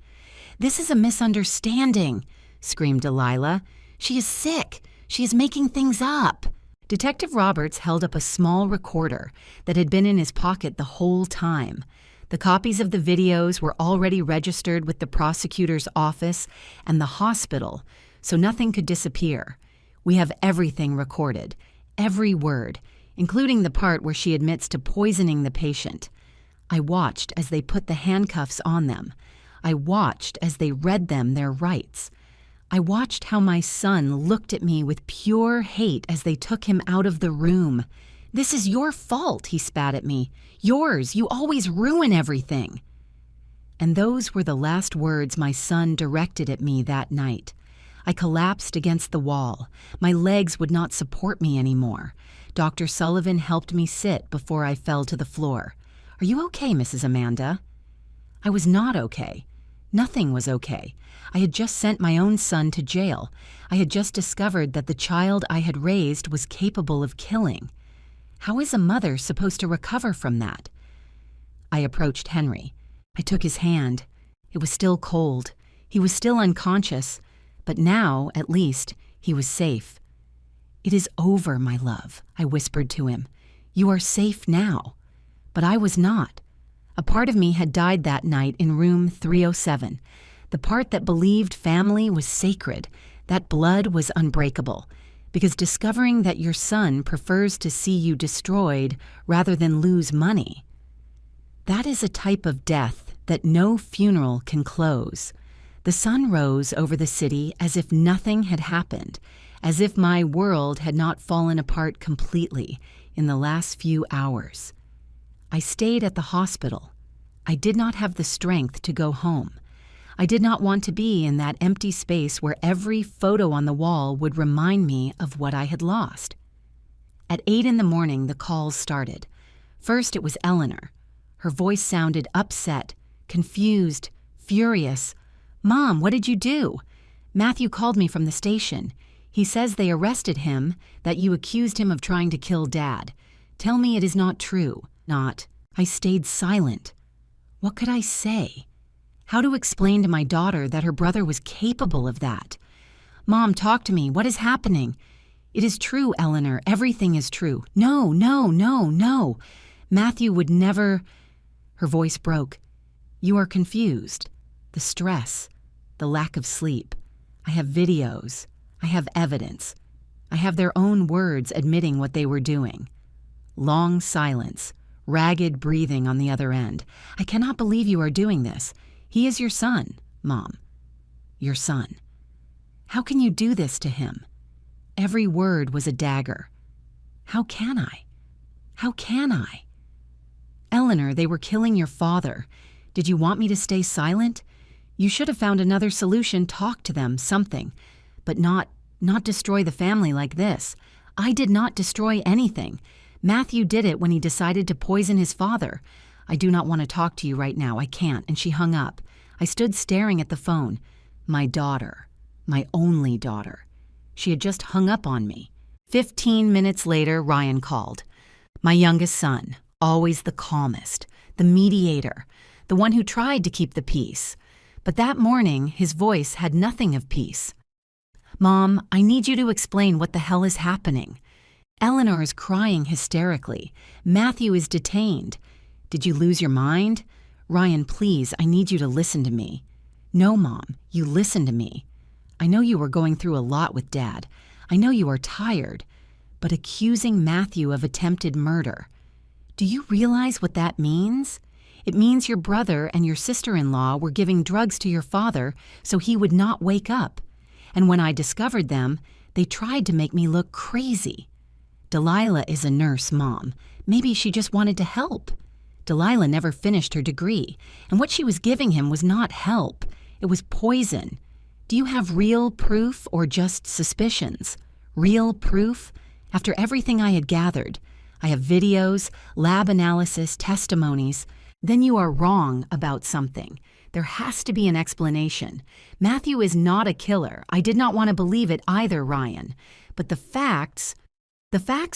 This is a misunderstanding, screamed Delilah. She is sick. She is making things up. Detective Roberts held up a small recorder that had been in his pocket the whole time. The copies of the videos were already registered with the prosecutor's office and the hospital, so nothing could disappear. We have everything recorded, every word, including the part where she admits to poisoning the patient. I watched as they put the handcuffs on them. I watched as they read them their rights. I watched how my son looked at me with pure hate as they took him out of the room. This is your fault, he spat at me. Yours, you always ruin everything. And those were the last words my son directed at me that night. I collapsed against the wall. My legs would not support me anymore. Dr. Sullivan helped me sit before I fell to the floor. Are you okay, Mrs. Amanda? I was not okay. Nothing was okay. I had just sent my own son to jail. I had just discovered that the child I had raised was capable of killing. How is a mother supposed to recover from that? I approached Henry. I took his hand. It was still cold. He was still unconscious, but now, at least, he was safe. It is over, my love, I whispered to him. You are safe now. But I was not. A part of me had died that night in room 307. The part that believed family was sacred, that blood was unbreakable, because discovering that your son prefers to see you destroyed rather than lose money. That is a type of death that no funeral can close. The sun rose over the city as if nothing had happened, as if my world had not fallen apart completely in the last few hours. I stayed at the hospital. I did not have the strength to go home. I did not want to be in that empty space where every photo on the wall would remind me of what I had lost. At 8 in the morning, the calls started. First, it was Eleanor. Her voice sounded upset, confused, furious. Mom, what did you do? Matthew called me from the station. He says they arrested him, that you accused him of trying to kill Dad. Tell me it is not true. Not. I stayed silent. What could I say? How to explain to my daughter that her brother was capable of that? Mom, talk to me. What is happening? It is true, Eleanor. Everything is true. No, no, no, no. Matthew would never... Her voice broke. You are confused. The stress. The lack of sleep. I have videos. I have evidence. I have their own words admitting what they were doing. Long silence. Ragged breathing on the other end. I cannot believe you are doing this. He is your son, Mom. Your son. How can you do this to him? Every word was a dagger. How can I? How can I? Eleanor, they were killing your father. Did you want me to stay silent? You should have found another solution, talk to them, something. But not destroy the family like this. I did not destroy anything. Matthew did it when he decided to poison his father. I do not want to talk to you right now. I can't. And she hung up. I stood staring at the phone. My daughter. My only daughter. She had just hung up on me. 15 minutes later, Ryan called. My youngest son, always the calmest, the mediator, the one who tried to keep the peace. But that morning, his voice had nothing of peace. Mom, I need you to explain what the hell is happening. Eleanor is crying hysterically. Matthew is detained. Did you lose your mind? Ryan, please, I need you to listen to me. No, Mom, you listen to me. I know you were going through a lot with Dad. I know you are tired. But accusing Matthew of attempted murder. Do you realize what that means? It means your brother and your sister-in-law were giving drugs to your father so he would not wake up. And when I discovered them, they tried to make me look crazy. Delilah is a nurse, Mom. Maybe she just wanted to help. Delilah never finished her degree, and what she was giving him was not help. It was poison. Do you have real proof or just suspicions? Real proof? After everything I had gathered, I have videos, lab analysis, testimonies. Then you are wrong about something. There has to be an explanation. Matthew is not a killer. I did not want to believe it either, Ryan. But the facts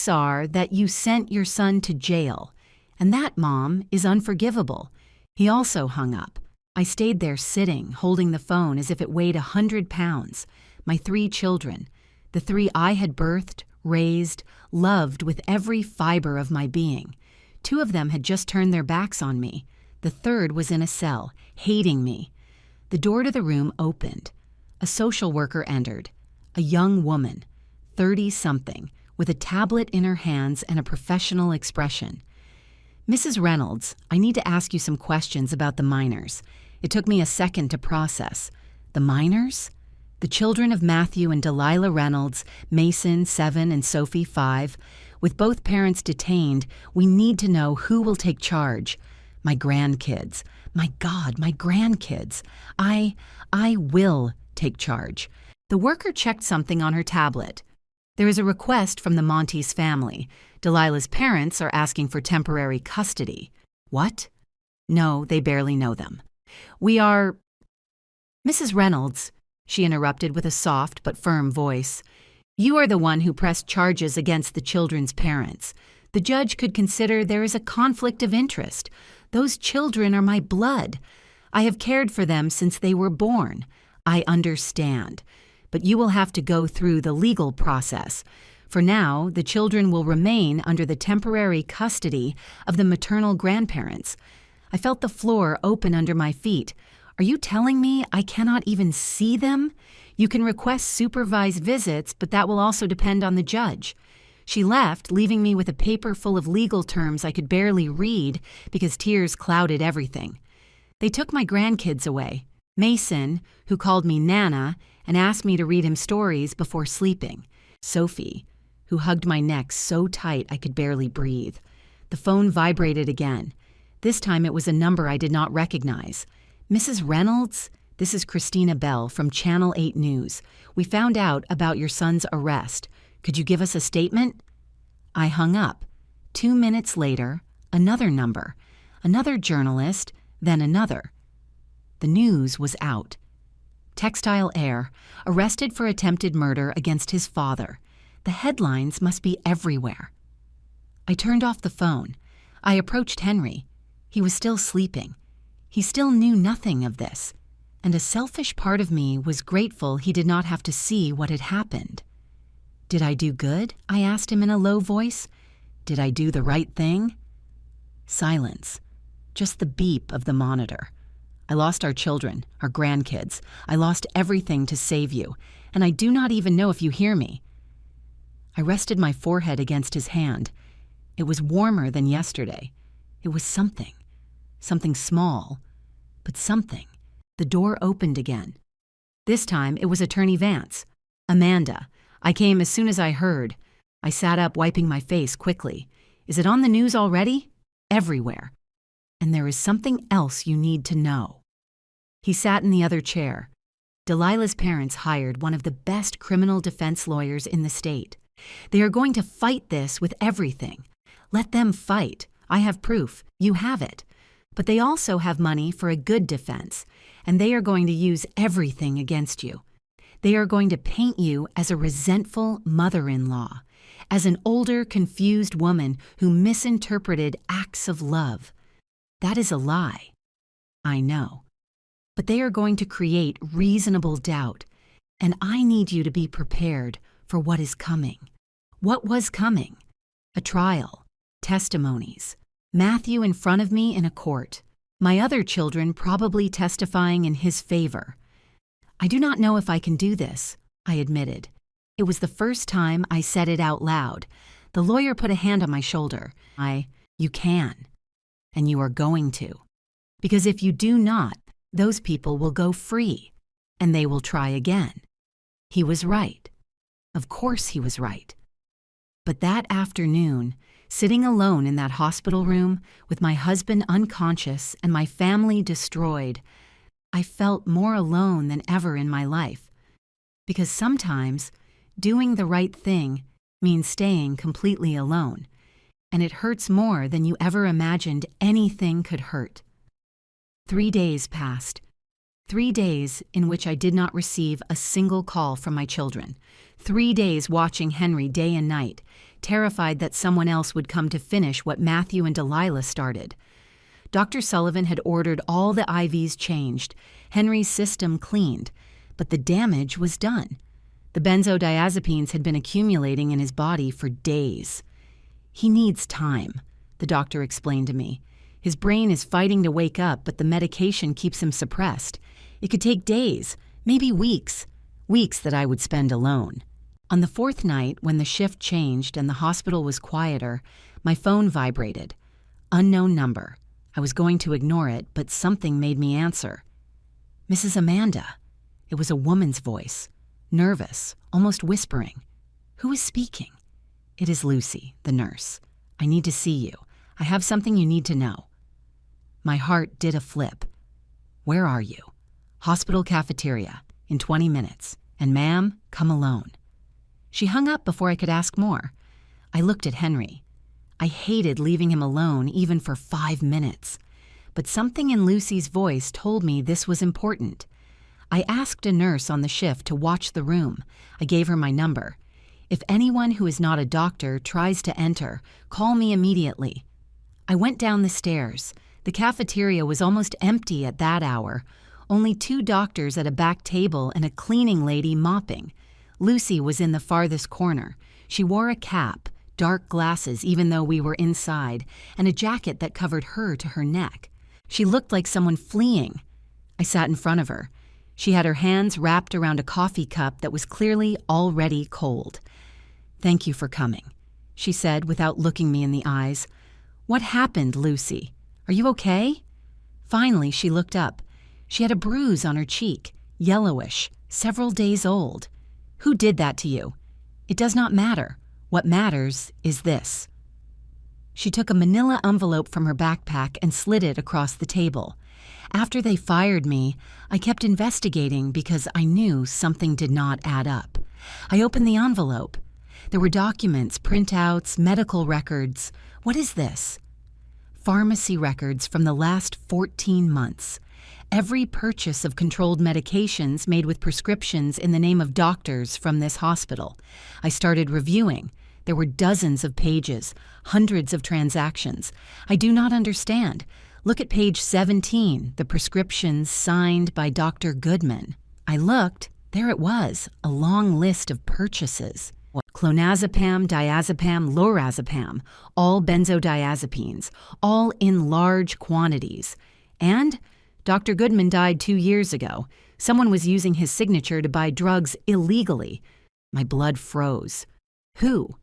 are that you sent your son to jail. And that, Mom, is unforgivable. He also hung up. I stayed there sitting, holding the phone as if it weighed 100 pounds. My 3 children, the 3 I had birthed, raised, loved with every fiber of my being. 2 of them had just turned their backs on me. The 3rd was in a cell, hating me. The door to the room opened. A social worker entered. A young woman, 30-something, with a tablet in her hands and a professional expression. Mrs. Reynolds, I need to ask you some questions about the minors. It took me a second to process. The minors? The children of Matthew and Delilah Reynolds, Mason, 7, and Sophie, 5. With both parents detained, we need to know who will take charge. My grandkids. My God, my grandkids. I will take charge. The worker checked something on her tablet. There is a request from the Monte's family. Delilah's parents are asking for temporary custody. What? No, they barely know them. We are... Mrs. Reynolds, she interrupted with a soft but firm voice. You are the one who pressed charges against the children's parents. The judge could consider there is a conflict of interest. Those children are my blood. I have cared for them since they were born. I understand. But you will have to go through the legal process. For now, the children will remain under the temporary custody of the maternal grandparents. I felt the floor open under my feet. Are you telling me I cannot even see them? You can request supervised visits, but that will also depend on the judge. She left, leaving me with a paper full of legal terms I could barely read because tears clouded everything. They took my grandkids away. Mason, who called me Nana, and asked me to read him stories before sleeping. Sophie, who hugged my neck so tight I could barely breathe. The phone vibrated again. This time it was a number I did not recognize. Mrs. Reynolds? This is Christina Bell from Channel 8 News. We found out about your son's arrest. Could you give us a statement? I hung up. 2 minutes later, another number. Another journalist, then another. The news was out. Textile heir, arrested for attempted murder against his father. The headlines must be everywhere. I turned off the phone. I approached Henry. He was still sleeping. He still knew nothing of this, and a selfish part of me was grateful he did not have to see what had happened. Did I do good? I asked him in a low voice. Did I do the right thing? Silence. Just the beep of the monitor. I lost our children, our grandkids. I lost everything to save you, and I do not even know if you hear me. I rested my forehead against his hand. It was warmer than yesterday. It was something. Something small, but something. The door opened again. This time it was Attorney Vance. Amanda. I came as soon as I heard. I sat up, wiping my face quickly. Is it on the news already? Everywhere. And there is something else you need to know. He sat in the other chair. Delilah's parents hired one of the best criminal defense lawyers in the state. They are going to fight this with everything. Let them fight. I have proof. You have it. But they also have money for a good defense, and they are going to use everything against you. They are going to paint you as a resentful mother-in-law, as an older, confused woman who misinterpreted acts of love. That is a lie. I know. But they are going to create reasonable doubt, and I need you to be prepared for what is coming. What was coming? A trial, testimonies, Matthew in front of me in a court, my other children probably testifying in his favor. I do not know if I can do this, I admitted. It was the first time I said it out loud. The lawyer put a hand on my shoulder. You can, and you are going to. Because if you do not, those people will go free, and they will try again. He was right. Of course he was right. But that afternoon, sitting alone in that hospital room with my husband unconscious and my family destroyed, I felt more alone than ever in my life. Because sometimes doing the right thing means staying completely alone, and it hurts more than you ever imagined anything could hurt. 3 days passed. 3 days in which I did not receive a single call from my children. 3 days watching Henry day and night, terrified that someone else would come to finish what Matthew and Delilah started. Dr. Sullivan had ordered all the IVs changed, Henry's system cleaned, but the damage was done. The benzodiazepines had been accumulating in his body for days. He needs time, the doctor explained to me. His brain is fighting to wake up, but the medication keeps him suppressed. It could take days, maybe weeks that I would spend alone. On the 4th night, when the shift changed and the hospital was quieter, my phone vibrated. Unknown number. I was going to ignore it, but something made me answer. Mrs. Amanda. It was a woman's voice, nervous, almost whispering. Who is speaking? It is Lucy, the nurse. I need to see you. I have something you need to know. My heart did a flip. Where are you? Hospital cafeteria, in 20 minutes. And ma'am, come alone. She hung up before I could ask more. I looked at Henry. I hated leaving him alone even for 5 minutes. But something in Lucy's voice told me this was important. I asked a nurse on the shift to watch the room. I gave her my number. If anyone who is not a doctor tries to enter, call me immediately. I went down the stairs. The cafeteria was almost empty at that hour. Only 2 doctors at a back table and a cleaning lady mopping. Lucy was in the farthest corner. She wore a cap, dark glasses even though we were inside, and a jacket that covered her to her neck. She looked like someone fleeing. I sat in front of her. She had her hands wrapped around a coffee cup that was clearly already cold. "Thank you for coming," she said without looking me in the eyes. "What happened, Lucy? Are you okay?" Finally, she looked up. She had a bruise on her cheek, yellowish, several days old. "Who did that to you?" "It does not matter. What matters is this." She took a manila envelope from her backpack and slid it across the table. After they fired me, I kept investigating because I knew something did not add up. I opened the envelope. There were documents, printouts, medical records. What is this? Pharmacy records from the last 14 months. Every purchase of controlled medications made with prescriptions in the name of doctors from this hospital. I started reviewing. There were dozens of pages, hundreds of transactions. I do not understand. Look at page 17, the prescriptions signed by Dr. Goodman. I looked. There it was, a long list of purchases. Clonazepam, diazepam, lorazepam, all benzodiazepines, all in large quantities. And Dr. Goodman died 2 years ago. Someone was using his signature to buy drugs illegally. My blood froze. Who?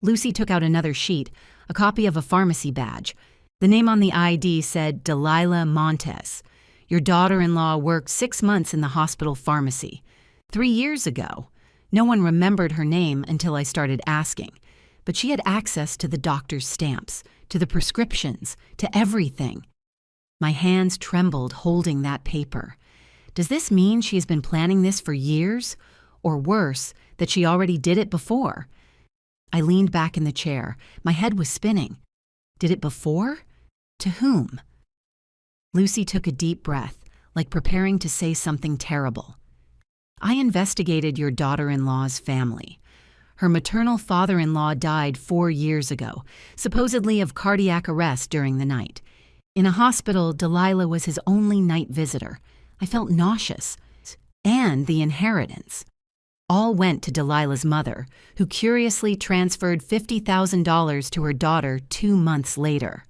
Lucy took out another sheet, a copy of a pharmacy badge. The name on the ID said Delilah Montes. Your daughter-in-law worked 6 months in the hospital pharmacy. 3 years ago. No one remembered her name until I started asking. But she had access to the doctor's stamps, to the prescriptions, to everything. My hands trembled holding that paper. Does this mean she has been planning this for years? Or worse, that she already did it before? I leaned back in the chair. My head was spinning. Did it before? To whom? Lucy took a deep breath, like preparing to say something terrible. I investigated your daughter-in-law's family. Her maternal father-in-law died 4 years ago, supposedly of cardiac arrest during the night. In a hospital, Delilah was his only night visitor. I felt nauseous. And the inheritance. All went to Delilah's mother, who curiously transferred $50,000 to her daughter 2 months later.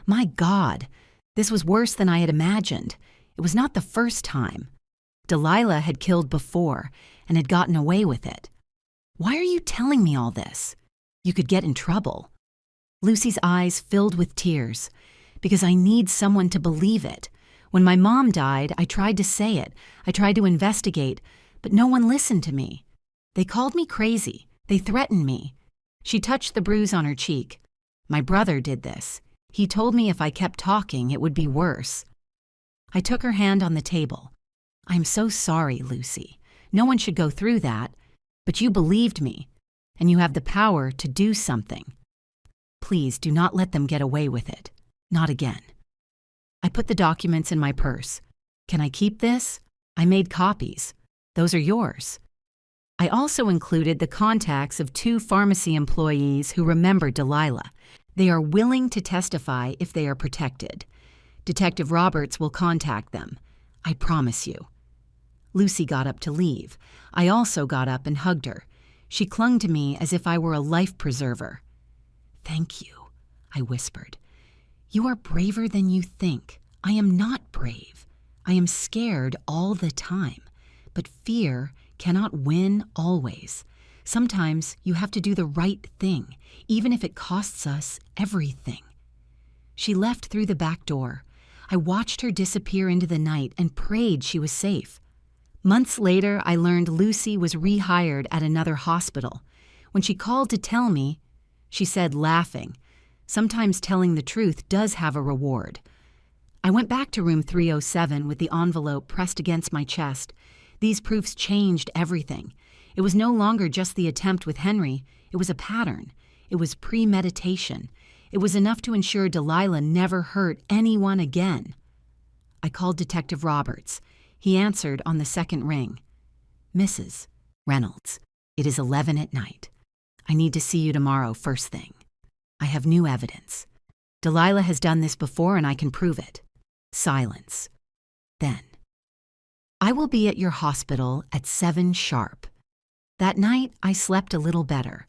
My God, this was worse than I had imagined. It was not the first time. Delilah had killed before and had gotten away with it. Why are you telling me all this? You could get in trouble. Lucy's eyes filled with tears. Because I need someone to believe it. When my mom died, I tried to say it. I tried to investigate, but no one listened to me. They called me crazy. They threatened me. She touched the bruise on her cheek. My brother did this. He told me if I kept talking, it would be worse. I took her hand on the table. I'm so sorry, Lucy. No one should go through that. But you believed me, and you have the power to do something. Please do not let them get away with it. Not again. I put the documents in my purse. Can I keep this? I made copies. Those are yours. I also included the contacts of 2 pharmacy employees who remember Delilah. They are willing to testify if they are protected. Detective Roberts will contact them. I promise you. Lucy got up to leave. I also got up and hugged her. She clung to me as if I were a life preserver. Thank you, I whispered. You are braver than you think. I am not brave. I am scared all the time. But fear cannot win always. Sometimes you have to do the right thing, even if it costs us everything. She left through the back door. I watched her disappear into the night and prayed she was safe. Months later, I learned Lucy was rehired at another hospital. When she called to tell me, she said, laughing, sometimes telling the truth does have a reward. I went back to room 307 with the envelope pressed against my chest. These proofs changed everything. It was no longer just the attempt with Henry, it was a pattern. It was premeditation. It was enough to ensure Delilah never hurt anyone again. I called Detective Roberts. He answered on the second ring. "Mrs. Reynolds, it is 11 at night. I need to see you tomorrow first thing. I have new evidence. Delilah has done this before and I can prove it." Silence. Then, "I will be at your hospital at 7 sharp." That night, I slept a little better.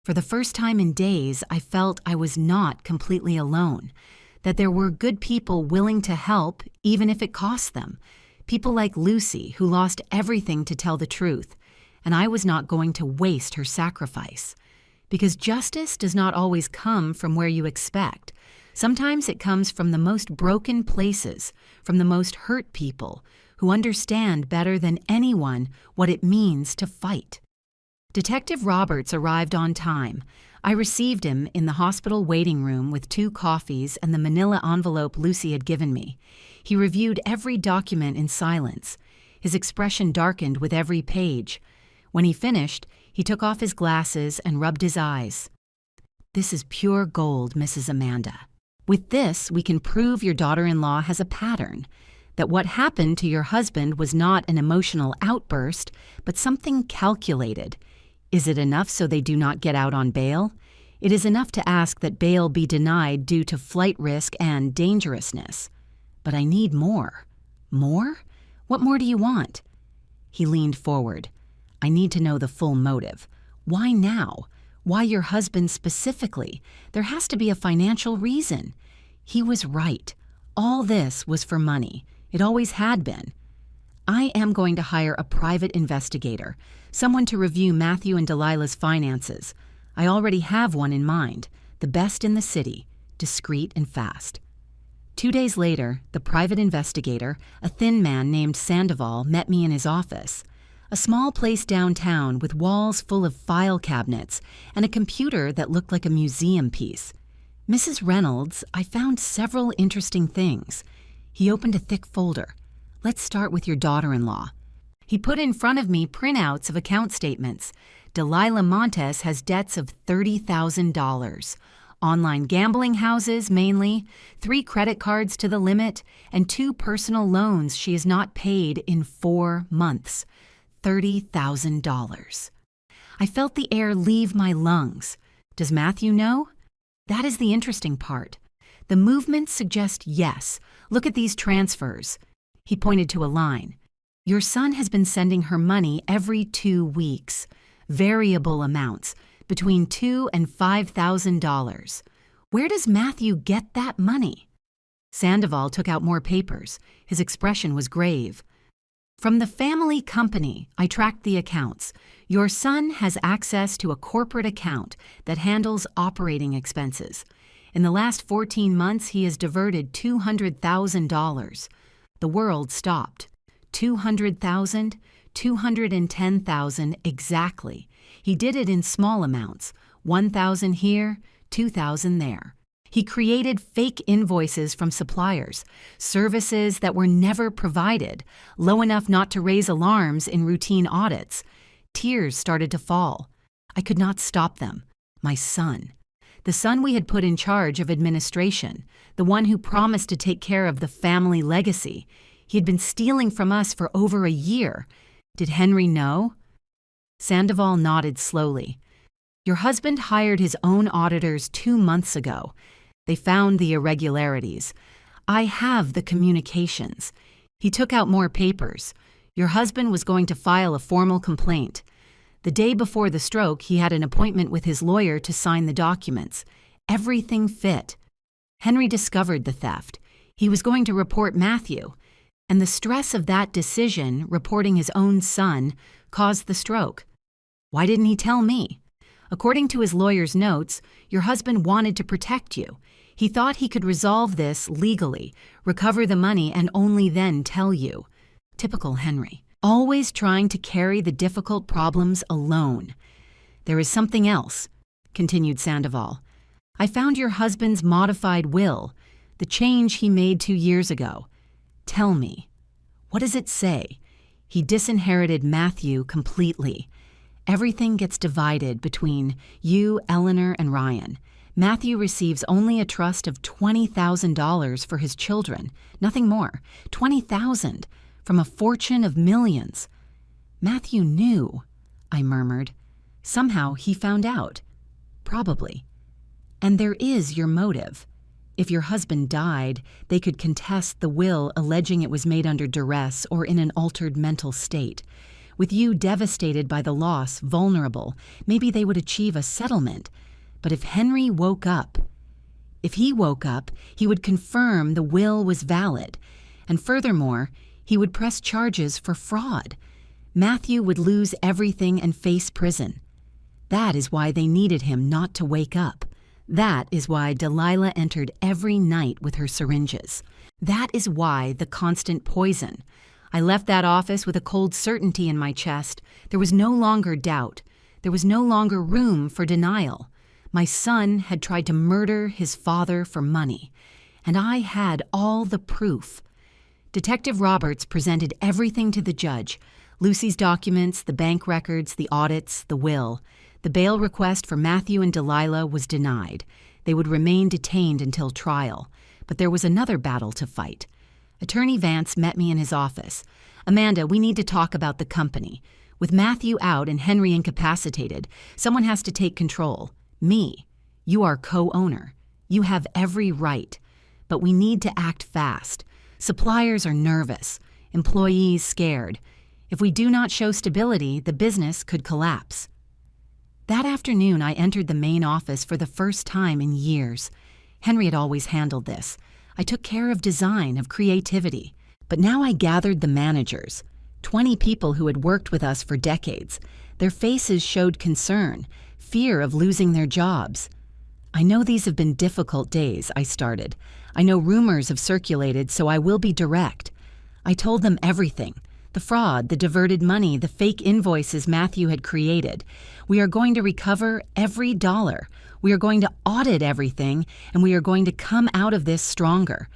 For the first time in days, I felt I was not completely alone, that there were good people willing to help, even if it cost them. People like Lucy, who lost everything to tell the truth, and I was not going to waste her sacrifice. Because justice does not always come from where you expect. Sometimes it comes from the most broken places, from the most hurt people, who understand better than anyone what it means to fight. Detective Roberts arrived on time. I received him in the hospital waiting room with 2 coffees and the manila envelope Lucy had given me. He reviewed every document in silence. His expression darkened with every page. When he finished, he took off his glasses and rubbed his eyes. "This is pure gold, Mrs. Amanda. With this, we can prove your daughter-in-law has a pattern, that what happened to your husband was not an emotional outburst, but something calculated. Is it enough so they do not get out on bail? It is enough to ask that bail be denied due to flight risk and dangerousness. But I need more." "More? What more do you want?" He leaned forward. "I need to know the full motive. Why now? Why your husband specifically? There has to be a financial reason." He was right. All this was for money. It always had been. "I am going to hire a private investigator, someone to review Matthew and Delilah's finances. I already have one in mind, the best in the city, discreet and fast." 2 days later, the private investigator, a thin man named Sandoval, met me in his office. A small place downtown with walls full of file cabinets and a computer that looked like a museum piece. "Mrs. Reynolds, I found several interesting things." He opened a thick folder. "Let's start with your daughter-in-law." He put in front of me printouts of account statements. Delilah Montes has debts of $30,000. Online gambling houses, mainly, 3 credit cards to the limit, and 2 personal loans she has not paid in 4 months. $30,000. I felt the air leave my lungs. Does Matthew know? That is the interesting part. The movements suggest yes. Look at these transfers. He pointed to a line. "Your son has been sending her money every 2 weeks. Variable amounts, between $2,000 and $5,000. Where does Matthew get that money?" Sandoval took out more papers. His expression was grave. "From the family company, I tracked the accounts. Your son has access to a corporate account that handles operating expenses. In the last 14 months, he has diverted $200,000. The world stopped. 200,000, 210,000 exactly. He did it in small amounts, 1,000 here, 2,000 there. He created fake invoices from suppliers, services that were never provided, low enough not to raise alarms in routine audits. Tears started to fall. I could not stop them. My son. The son we had put in charge of administration, the one who promised to take care of the family legacy. He had been stealing from us for over a year. Did Henry know? Sandoval nodded slowly. Your husband hired his own auditors 2 months ago. They found the irregularities. I have the communications. He took out more papers. Your husband was going to file a formal complaint. The day before the stroke, he had an appointment with his lawyer to sign the documents. Everything fit. Henry discovered the theft. He was going to report Matthew. And the stress of that decision, reporting his own son, caused the stroke. Why didn't he tell me? According to his lawyer's notes, your husband wanted to protect you. He thought he could resolve this legally, recover the money, and only then tell you. Typical Henry. Always trying to carry the difficult problems alone. There is something else, continued Sandoval. I found your husband's modified will, the change he made 2 years ago. Tell me, what does it say? He disinherited Matthew completely. Everything gets divided between you, Eleanor, and Ryan. Matthew receives only a trust of $20,000 for his children, nothing more. $20,000 from a fortune of millions. Matthew knew, I murmured. Somehow he found out. Probably. And there is your motive. If your husband died, they could contest the will alleging it was made under duress or in an altered mental state. With you devastated by the loss, vulnerable, maybe they would achieve a settlement. But if Henry woke up, he would confirm the will was valid. And furthermore, he would press charges for fraud. Matthew would lose everything and face prison. That is why they needed him not to wake up. That is why Delilah entered every night with her syringes. That is why the constant poison. I left that office with a cold certainty in my chest. There was no longer doubt. There was no longer room for denial. My son had tried to murder his father for money, and I had all the proof. Detective Roberts presented everything to the judge: Lucy's documents, the bank records, the audits, the will. The bail request for Matthew and Delilah was denied. They would remain detained until trial. But there was another battle to fight. Attorney Vance met me in his office. "Amanda, we need to talk about the company. With Matthew out and Henry incapacitated, someone has to take control. Me. You are co-owner. You have every right. But we need to act fast. Suppliers are nervous. Employees scared. If we do not show stability, the business could collapse." That afternoon, I entered the main office for the first time in years. Henry had always handled this. I took care of design, of creativity. But now I gathered the managers, 20 people who had worked with us for decades. Their faces showed concern, fear of losing their jobs. "I know these have been difficult days," I started. "I know rumors have circulated, so I will be direct." I told them everything. The fraud, the diverted money, the fake invoices Matthew had created. We are going to recover every dollar. We are going to audit everything, and we are going to come out of this stronger.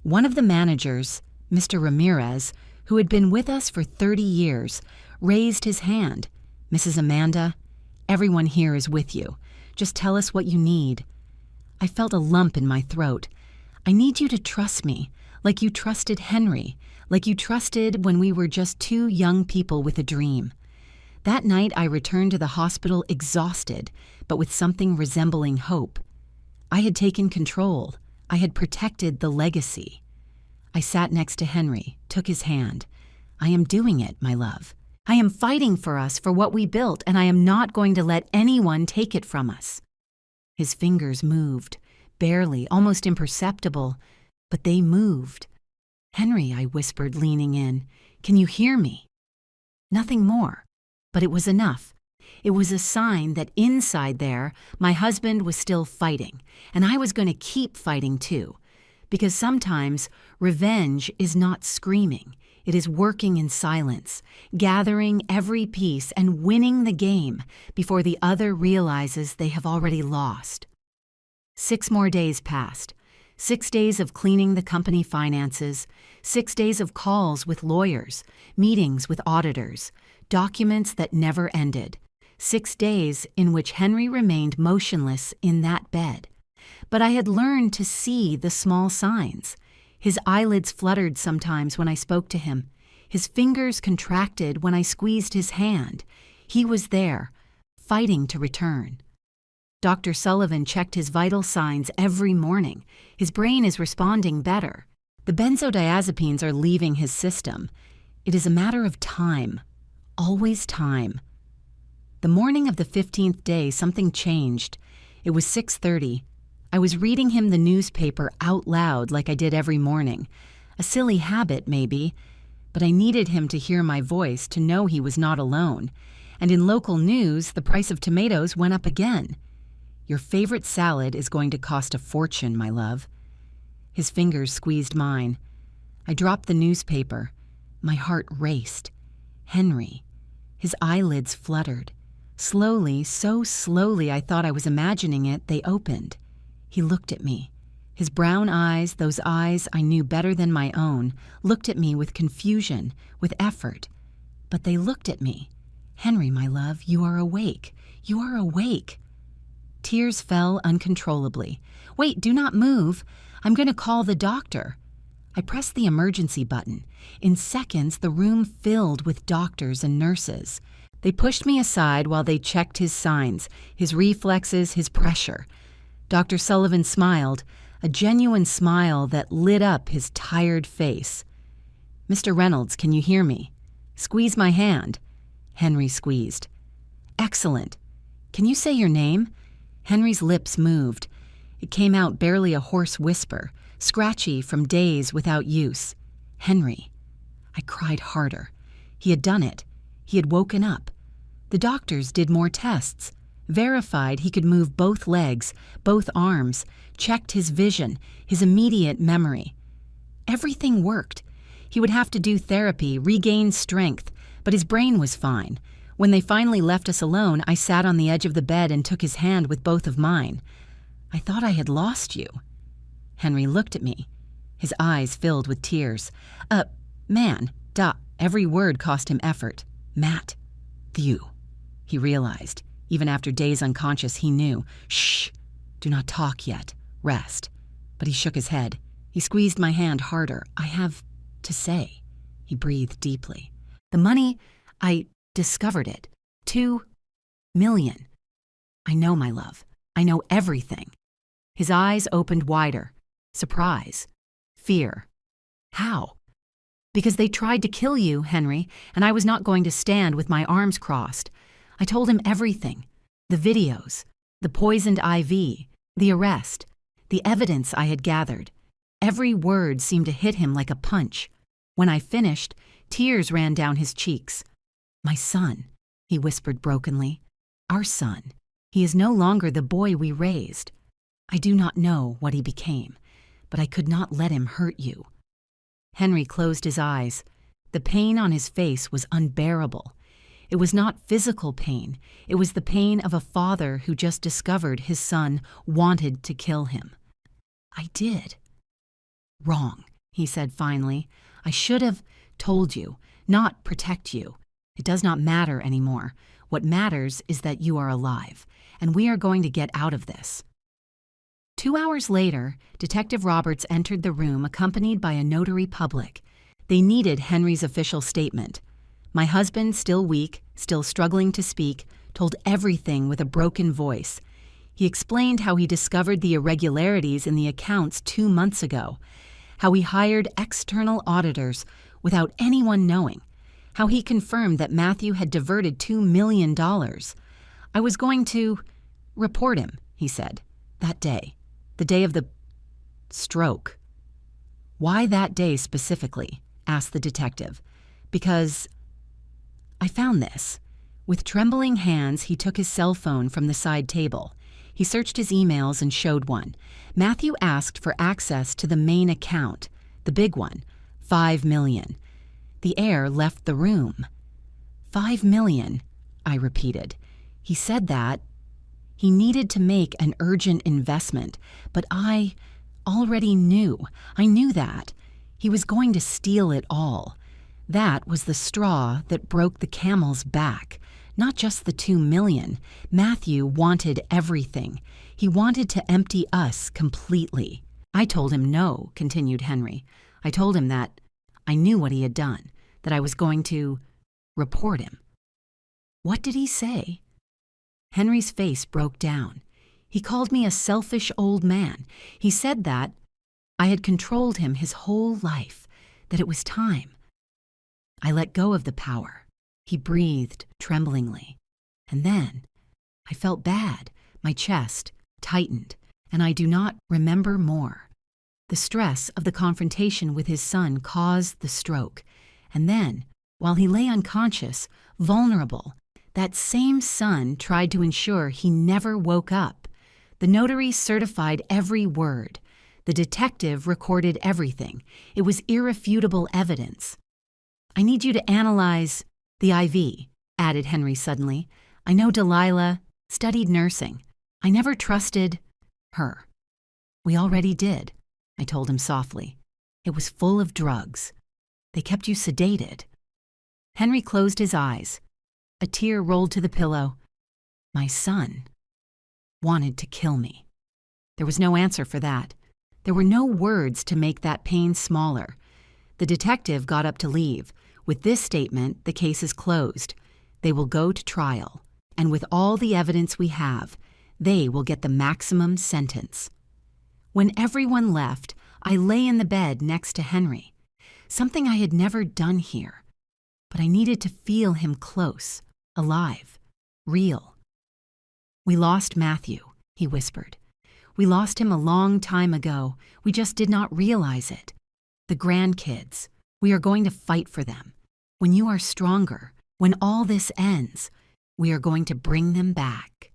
One of the managers, Mr. Ramirez, who had been with us for 30 years, raised his hand. "Mrs. Amanda, everyone here is with you. Just tell us what you need." I felt a lump in my throat. "I need you to trust me, like you trusted Henry, like you trusted when we were just two young people with a dream." That night I returned to the hospital exhausted, but with something resembling hope. I had taken control. I had protected the legacy. I sat next to Henry, took his hand. "I am doing it, my love. I am fighting for us, for what we built, and I am not going to let anyone take it from us." His fingers moved, barely, almost imperceptible, but they moved. "Henry," I whispered, leaning in, "can you hear me?" Nothing more, but it was enough. It was a sign that inside there, my husband was still fighting, and I was going to keep fighting too. Because sometimes revenge is not screaming. It is working in silence, gathering every piece and winning the game before the other realizes they have already lost. 6 more days passed. 6 days of cleaning the company finances, 6 days of calls with lawyers, meetings with auditors, documents that never ended, 6 days in which Henry remained motionless in that bed. But I had learned to see the small signs. His eyelids fluttered sometimes when I spoke to him. His fingers contracted when I squeezed his hand. He was there, fighting to return. Dr. Sullivan checked his vital signs every morning. His brain is responding better. The benzodiazepines are leaving his system. It is a matter of time. Always time. The morning of the 15th day, something changed. It was 6:30. I was reading him the newspaper out loud like I did every morning. A silly habit, maybe, but I needed him to hear my voice to know he was not alone. And in local news, the price of tomatoes went up again. "Your favorite salad is going to cost a fortune, my love." His fingers squeezed mine. I dropped the newspaper. My heart raced. Henry. His eyelids fluttered. Slowly, so slowly I thought I was imagining it, they opened. He looked at me. His brown eyes, those eyes I knew better than my own, looked at me with confusion, with effort. But they looked at me. Henry, my love, you are awake. You are awake. Tears fell uncontrollably. Wait, do not move. I'm going to call the doctor. I pressed the emergency button. In seconds, the room filled with doctors and nurses. They pushed me aside while they checked his signs, his reflexes, his pressure. Dr. Sullivan smiled, a genuine smile that lit up his tired face. Mr. Reynolds, can you hear me? Squeeze my hand. Henry squeezed. Excellent. Can you say your name? Henry's lips moved. It came out barely a hoarse whisper, scratchy from days without use. Henry. I cried harder. He had done it. He had woken up. The doctors did more tests, verified he could move both legs, both arms, checked his vision, his immediate memory. Everything worked. He would have to do therapy, regain strength, but his brain was fine. When they finally left us alone, I sat on the edge of the bed and took his hand with both of mine. I thought I had lost you. Henry looked at me, his eyes filled with tears. Man, every word cost him effort. Matt, you. He realized. Even after days unconscious, he knew. Shh, do not talk yet. Rest. But he shook his head. He squeezed my hand harder. I have to say. He breathed deeply. The money, I discovered it. 2 million. I know, my love. I know everything. His eyes opened wider. Surprise. Fear. How? Because they tried to kill you, Henry, and I was not going to stand with my arms crossed. I told him everything. The videos, the poisoned IV, the arrest, the evidence I had gathered. Every word seemed to hit him like a punch. When I finished, tears ran down his cheeks. My son, he whispered brokenly. Our son. He is no longer the boy we raised. I do not know what he became, but I could not let him hurt you. Henry closed his eyes. The pain on his face was unbearable. It was not physical pain. It was the pain of a father who just discovered his son wanted to kill him. I did. Wrong, he said finally. I should have told you, not protect you. It does not matter anymore. What matters is that you are alive, and we are going to get out of this. 2 hours later, Detective Roberts entered the room accompanied by a notary public. They needed Henry's official statement. My husband, still weak, still struggling to speak, told everything with a broken voice. He explained how he discovered the irregularities in the accounts 2 months ago, how he hired external auditors without anyone knowing, how he confirmed that Matthew had diverted $2 million. I was going to report him, he said, that day, the day of the stroke. Why that day specifically? Asked the detective. Because I found this. With trembling hands, he took his cell phone from the side table. He searched his emails and showed one. Matthew asked for access to the main account, the big one, $5 million. The heir left the room. $5 million, I repeated. He said that he needed to make an urgent investment, but I already knew. I knew that. He was going to steal it all. That was the straw that broke the camel's back. Not just the $2 million. Matthew wanted everything. He wanted to empty us completely. I told him no, continued Henry. I told him that I knew what he had done, that I was going to report him. What did he say? Henry's face broke down. He called me a selfish old man. He said that I had controlled him his whole life, that it was time. I let go of the power. He breathed tremblingly. And then I felt bad. My chest tightened, and I do not remember more. The stress of the confrontation with his son caused the stroke. And then, while he lay unconscious, vulnerable, that same son tried to ensure he never woke up. The notary certified every word. The detective recorded everything. It was irrefutable evidence. I need you to analyze the IV, added Henry suddenly. I know Delilah studied nursing. I never trusted her. We already did, I told him softly. It was full of drugs. They kept you sedated. Henry closed his eyes. A tear rolled to the pillow. My son wanted to kill me. There was no answer for that. There were no words to make that pain smaller. The detective got up to leave. With this statement, the case is closed. They will go to trial. And with all the evidence we have, they will get the maximum sentence. When everyone left, I lay in the bed next to Henry. Something I had never done here. But I needed to feel him close, alive, real. "We lost Matthew," he whispered. "We lost him a long time ago. We just did not realize it. The grandkids, we are going to fight for them. When you are stronger, when all this ends, we are going to bring them back."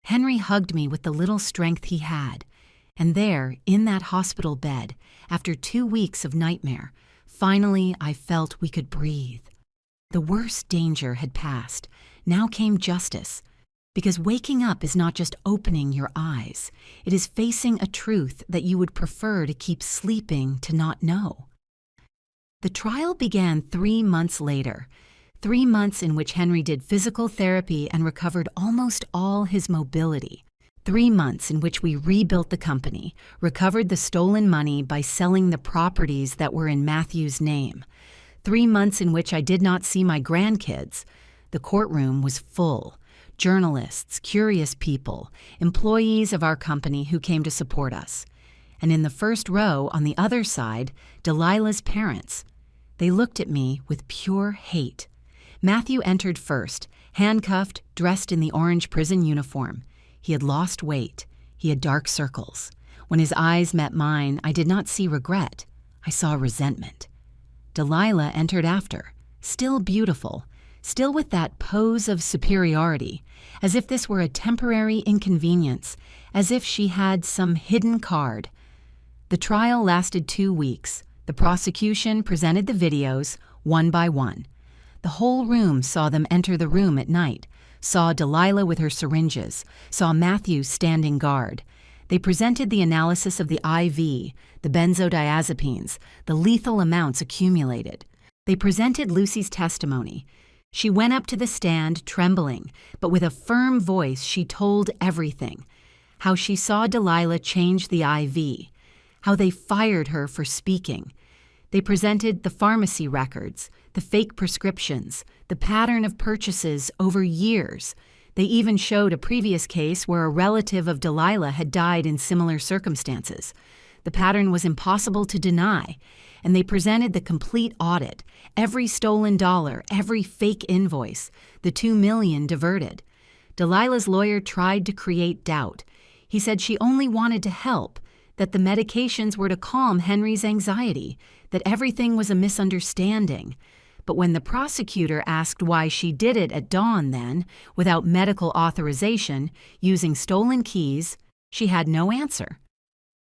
Henry hugged me with the little strength he had, and there, in that hospital bed, after 2 weeks of nightmare, finally I felt we could breathe. The worst danger had passed. Now came justice. Because waking up is not just opening your eyes. It is facing a truth that you would prefer to keep sleeping to not know. The trial began 3 months later. 3 months in which Henry did physical therapy and recovered almost all his mobility. 3 months in which we rebuilt the company, recovered the stolen money by selling the properties that were in Matthew's name. 3 months in which I did not see my grandkids. The courtroom was full. Journalists, curious people, employees of our company who came to support us. And in the first row, on the other side, Delilah's parents. They looked at me with pure hate. Matthew entered first, handcuffed, dressed in the orange prison uniform. He had lost weight. He had dark circles. When his eyes met mine, I did not see regret. I saw resentment. Delilah entered after, still beautiful, still with that pose of superiority, as if this were a temporary inconvenience, as if she had some hidden card. The trial lasted 2 weeks. The prosecution presented the videos, one by one. The whole room saw them enter the room at night, saw Delilah with her syringes, saw Matthew standing guard. They presented the analysis of the IV, the benzodiazepines, the lethal amounts accumulated. They presented Lucy's testimony. She went up to the stand, trembling, but with a firm voice she told everything. How she saw Delilah change the IV, how they fired her for speaking. They presented the pharmacy records, the fake prescriptions, the pattern of purchases over years. They even showed a previous case where a relative of Delilah had died in similar circumstances. The pattern was impossible to deny, and they presented the complete audit, every stolen dollar, every fake invoice, the $2 million diverted. Delilah's lawyer tried to create doubt. He said she only wanted to help, that the medications were to calm Henry's anxiety, that everything was a misunderstanding. But when the prosecutor asked why she did it at dawn then, without medical authorization, using stolen keys, she had no answer.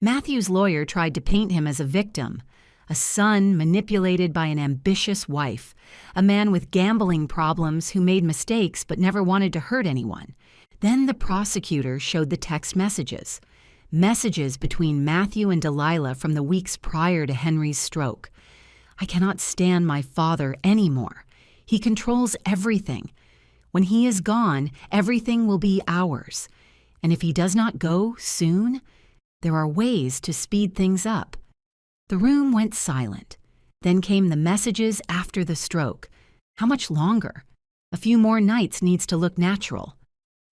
Matthew's lawyer tried to paint him as a victim, a son manipulated by an ambitious wife, a man with gambling problems who made mistakes but never wanted to hurt anyone. Then the prosecutor showed the text messages. Messages between Matthew and Delilah from the weeks prior to Henry's stroke. "I cannot stand my father anymore. He controls everything. When he is gone, everything will be ours. And if he does not go soon, there are ways to speed things up." The room went silent. Then came the messages after the stroke. How much longer? A few more nights needs to look natural.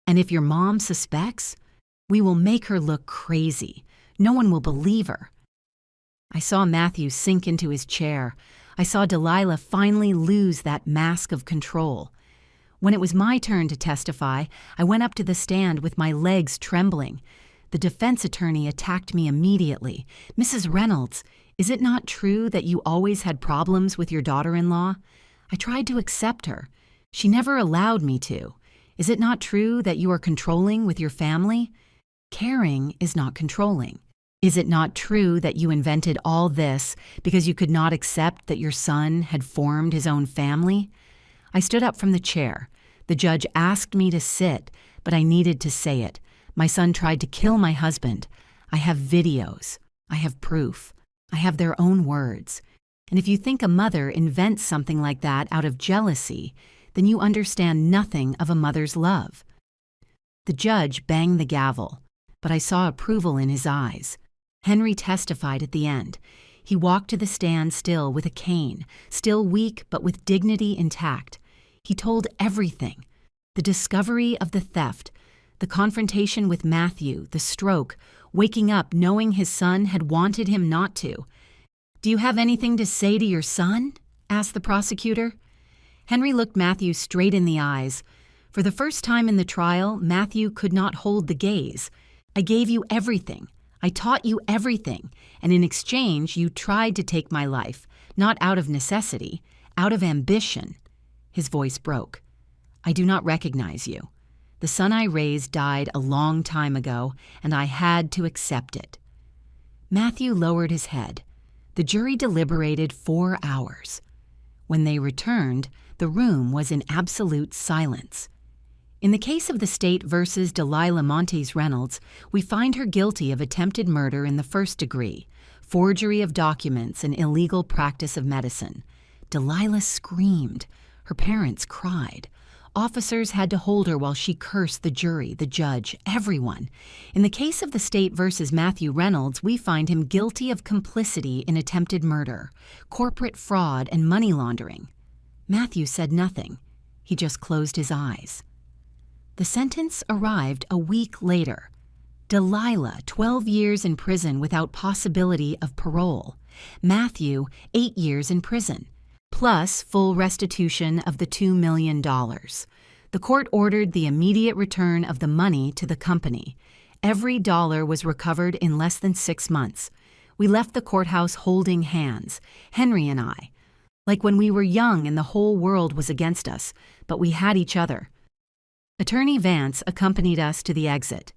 And if your mom suspects, we will make her look crazy. No one will believe her. I saw Matthew sink into his chair. I saw Delilah finally lose that mask of control. When it was my turn to testify, I went up to the stand with my legs trembling. The defense attorney attacked me immediately. "Mrs. Reynolds, is it not true that you always had problems with your daughter-in-law?" I tried to accept her. She never allowed me to. "Is it not true that you are controlling with your family?" Caring is not controlling. "Is it not true that you invented all this because you could not accept that your son had formed his own family?" I stood up from the chair. The judge asked me to sit, but I needed to say it. My son tried to kill my husband. I have videos. I have proof. I have their own words. And if you think a mother invents something like that out of jealousy, then you understand nothing of a mother's love." The judge banged the gavel, but I saw approval in his eyes. Henry testified at the end. He walked to the stand still with a cane, still weak but with dignity intact. He told everything: the discovery of the theft, the confrontation with Matthew, the stroke, waking up knowing his son had wanted him not to. "Do you have anything to say to your son?" asked the prosecutor. Henry looked Matthew straight in the eyes. For the first time in the trial, Matthew could not hold the gaze. "I gave you everything. I taught you everything, and in exchange you tried to take my life, not out of necessity, out of ambition." His voice broke. "I do not recognize you. The son I raised died a long time ago, and I had to accept it." Matthew lowered his head. The jury deliberated 4 hours. When they returned, the room was in absolute silence. In the case of the state versus Delilah Montes Reynolds, we find her guilty of attempted murder in the first degree, forgery of documents, and illegal practice of medicine. Delilah screamed. Her parents cried. Officers had to hold her while she cursed the jury, the judge, everyone. In the case of the state versus Matthew Reynolds, we find him guilty of complicity in attempted murder, corporate fraud, and money laundering. Matthew said nothing. He just closed his eyes. The sentence arrived a week later. Delilah, 12 years in prison without possibility of parole. Matthew, 8 years in prison, plus full restitution of the $2 million. The court ordered the immediate return of the money to the company. Every dollar was recovered in less than 6 months. We left the courthouse holding hands, Henry and I, like when we were young and the whole world was against us, but we had each other. Attorney Vance accompanied us to the exit.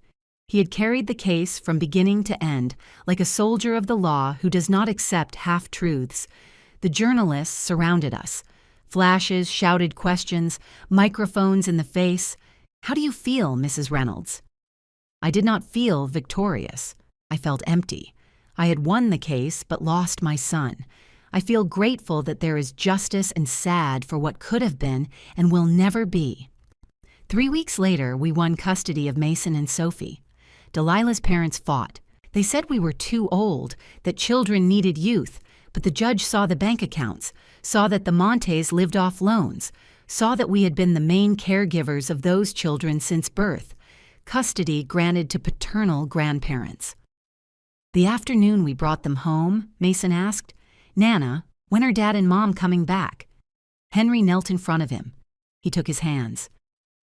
He had carried the case from beginning to end, like a soldier of the law who does not accept half-truths. The journalists surrounded us. Flashes, shouted questions, microphones in the face. "How do you feel, Mrs. Reynolds?" I did not feel victorious. I felt empty. I had won the case but lost my son. I feel grateful that there is justice and sad for what could have been and will never be. 3 weeks later, we won custody of Mason and Sophie. Delilah's parents fought. They said we were too old, that children needed youth, but the judge saw the bank accounts, saw that the Montes lived off loans, saw that we had been the main caregivers of those children since birth. Custody granted to paternal grandparents. The afternoon we brought them home, Mason asked, "Nana, when are Dad and Mom coming back?" Henry knelt in front of him. He took his hands.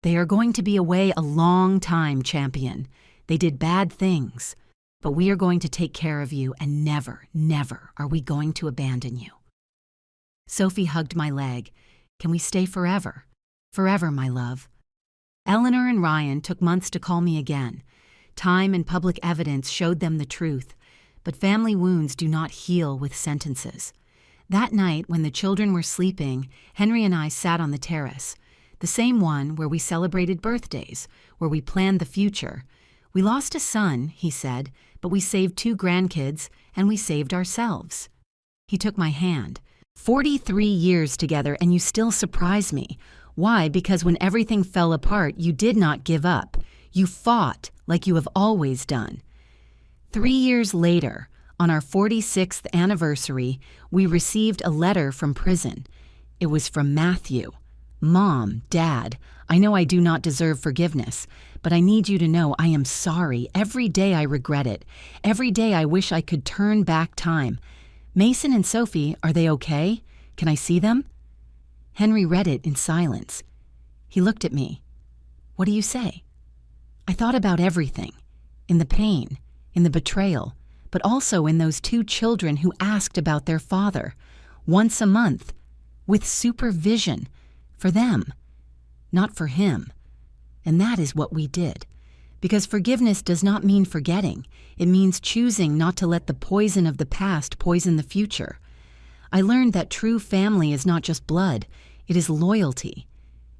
"They are going to be away a long time, champion. They did bad things, but we are going to take care of you, and never, never are we going to abandon you." Sophie hugged my leg. "Can we stay forever? Forever, my love." Eleanor and Ryan took months to call me again. Time and public evidence showed them the truth, but family wounds do not heal with sentences. That night, when the children were sleeping, Henry and I sat on the terrace, the same one where we celebrated birthdays, where we planned the future. "We lost a son," he said, "but we saved 2 grandkids, and we saved ourselves." He took my hand. 43 years together, and you still surprise me. Why? Because when everything fell apart, you did not give up. You fought like you have always done. 3 years later, on our 46th anniversary, we received a letter from prison. It was from Matthew. "Mom, Dad, I know I do not deserve forgiveness, but I need you to know I am sorry. Every day I regret it. Every day I wish I could turn back time. Mason and Sophie, are they okay? Can I see them?" Henry read it in silence. He looked at me. "What do you say?" I thought about everything, in the pain, in the betrayal, but also in those 2 children who asked about their father, once a month, with supervision, for them, not for him. And that is what we did. Because forgiveness does not mean forgetting. It means choosing not to let the poison of the past poison the future. I learned that true family is not just blood. It is loyalty.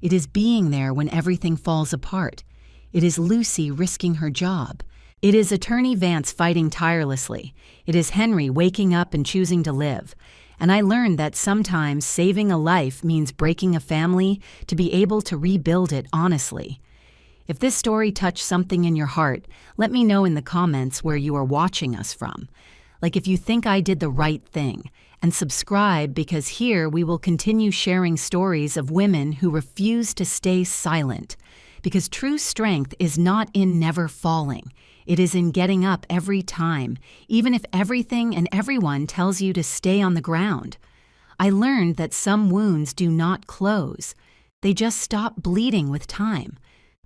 It is being there when everything falls apart. It is Lucy risking her job. It is Attorney Vance fighting tirelessly. It is Henry waking up and choosing to live. And I learned that sometimes saving a life means breaking a family to be able to rebuild it honestly. If this story touched something in your heart, let me know in the comments where you are watching us from. Like if you think I did the right thing. And subscribe because here we will continue sharing stories of women who refuse to stay silent. Because true strength is not in never falling. It is in getting up every time, even if everything and everyone tells you to stay on the ground. I learned that some wounds do not close. They just stop bleeding with time.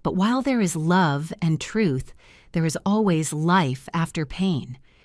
But while there is love and truth, there is always life after pain.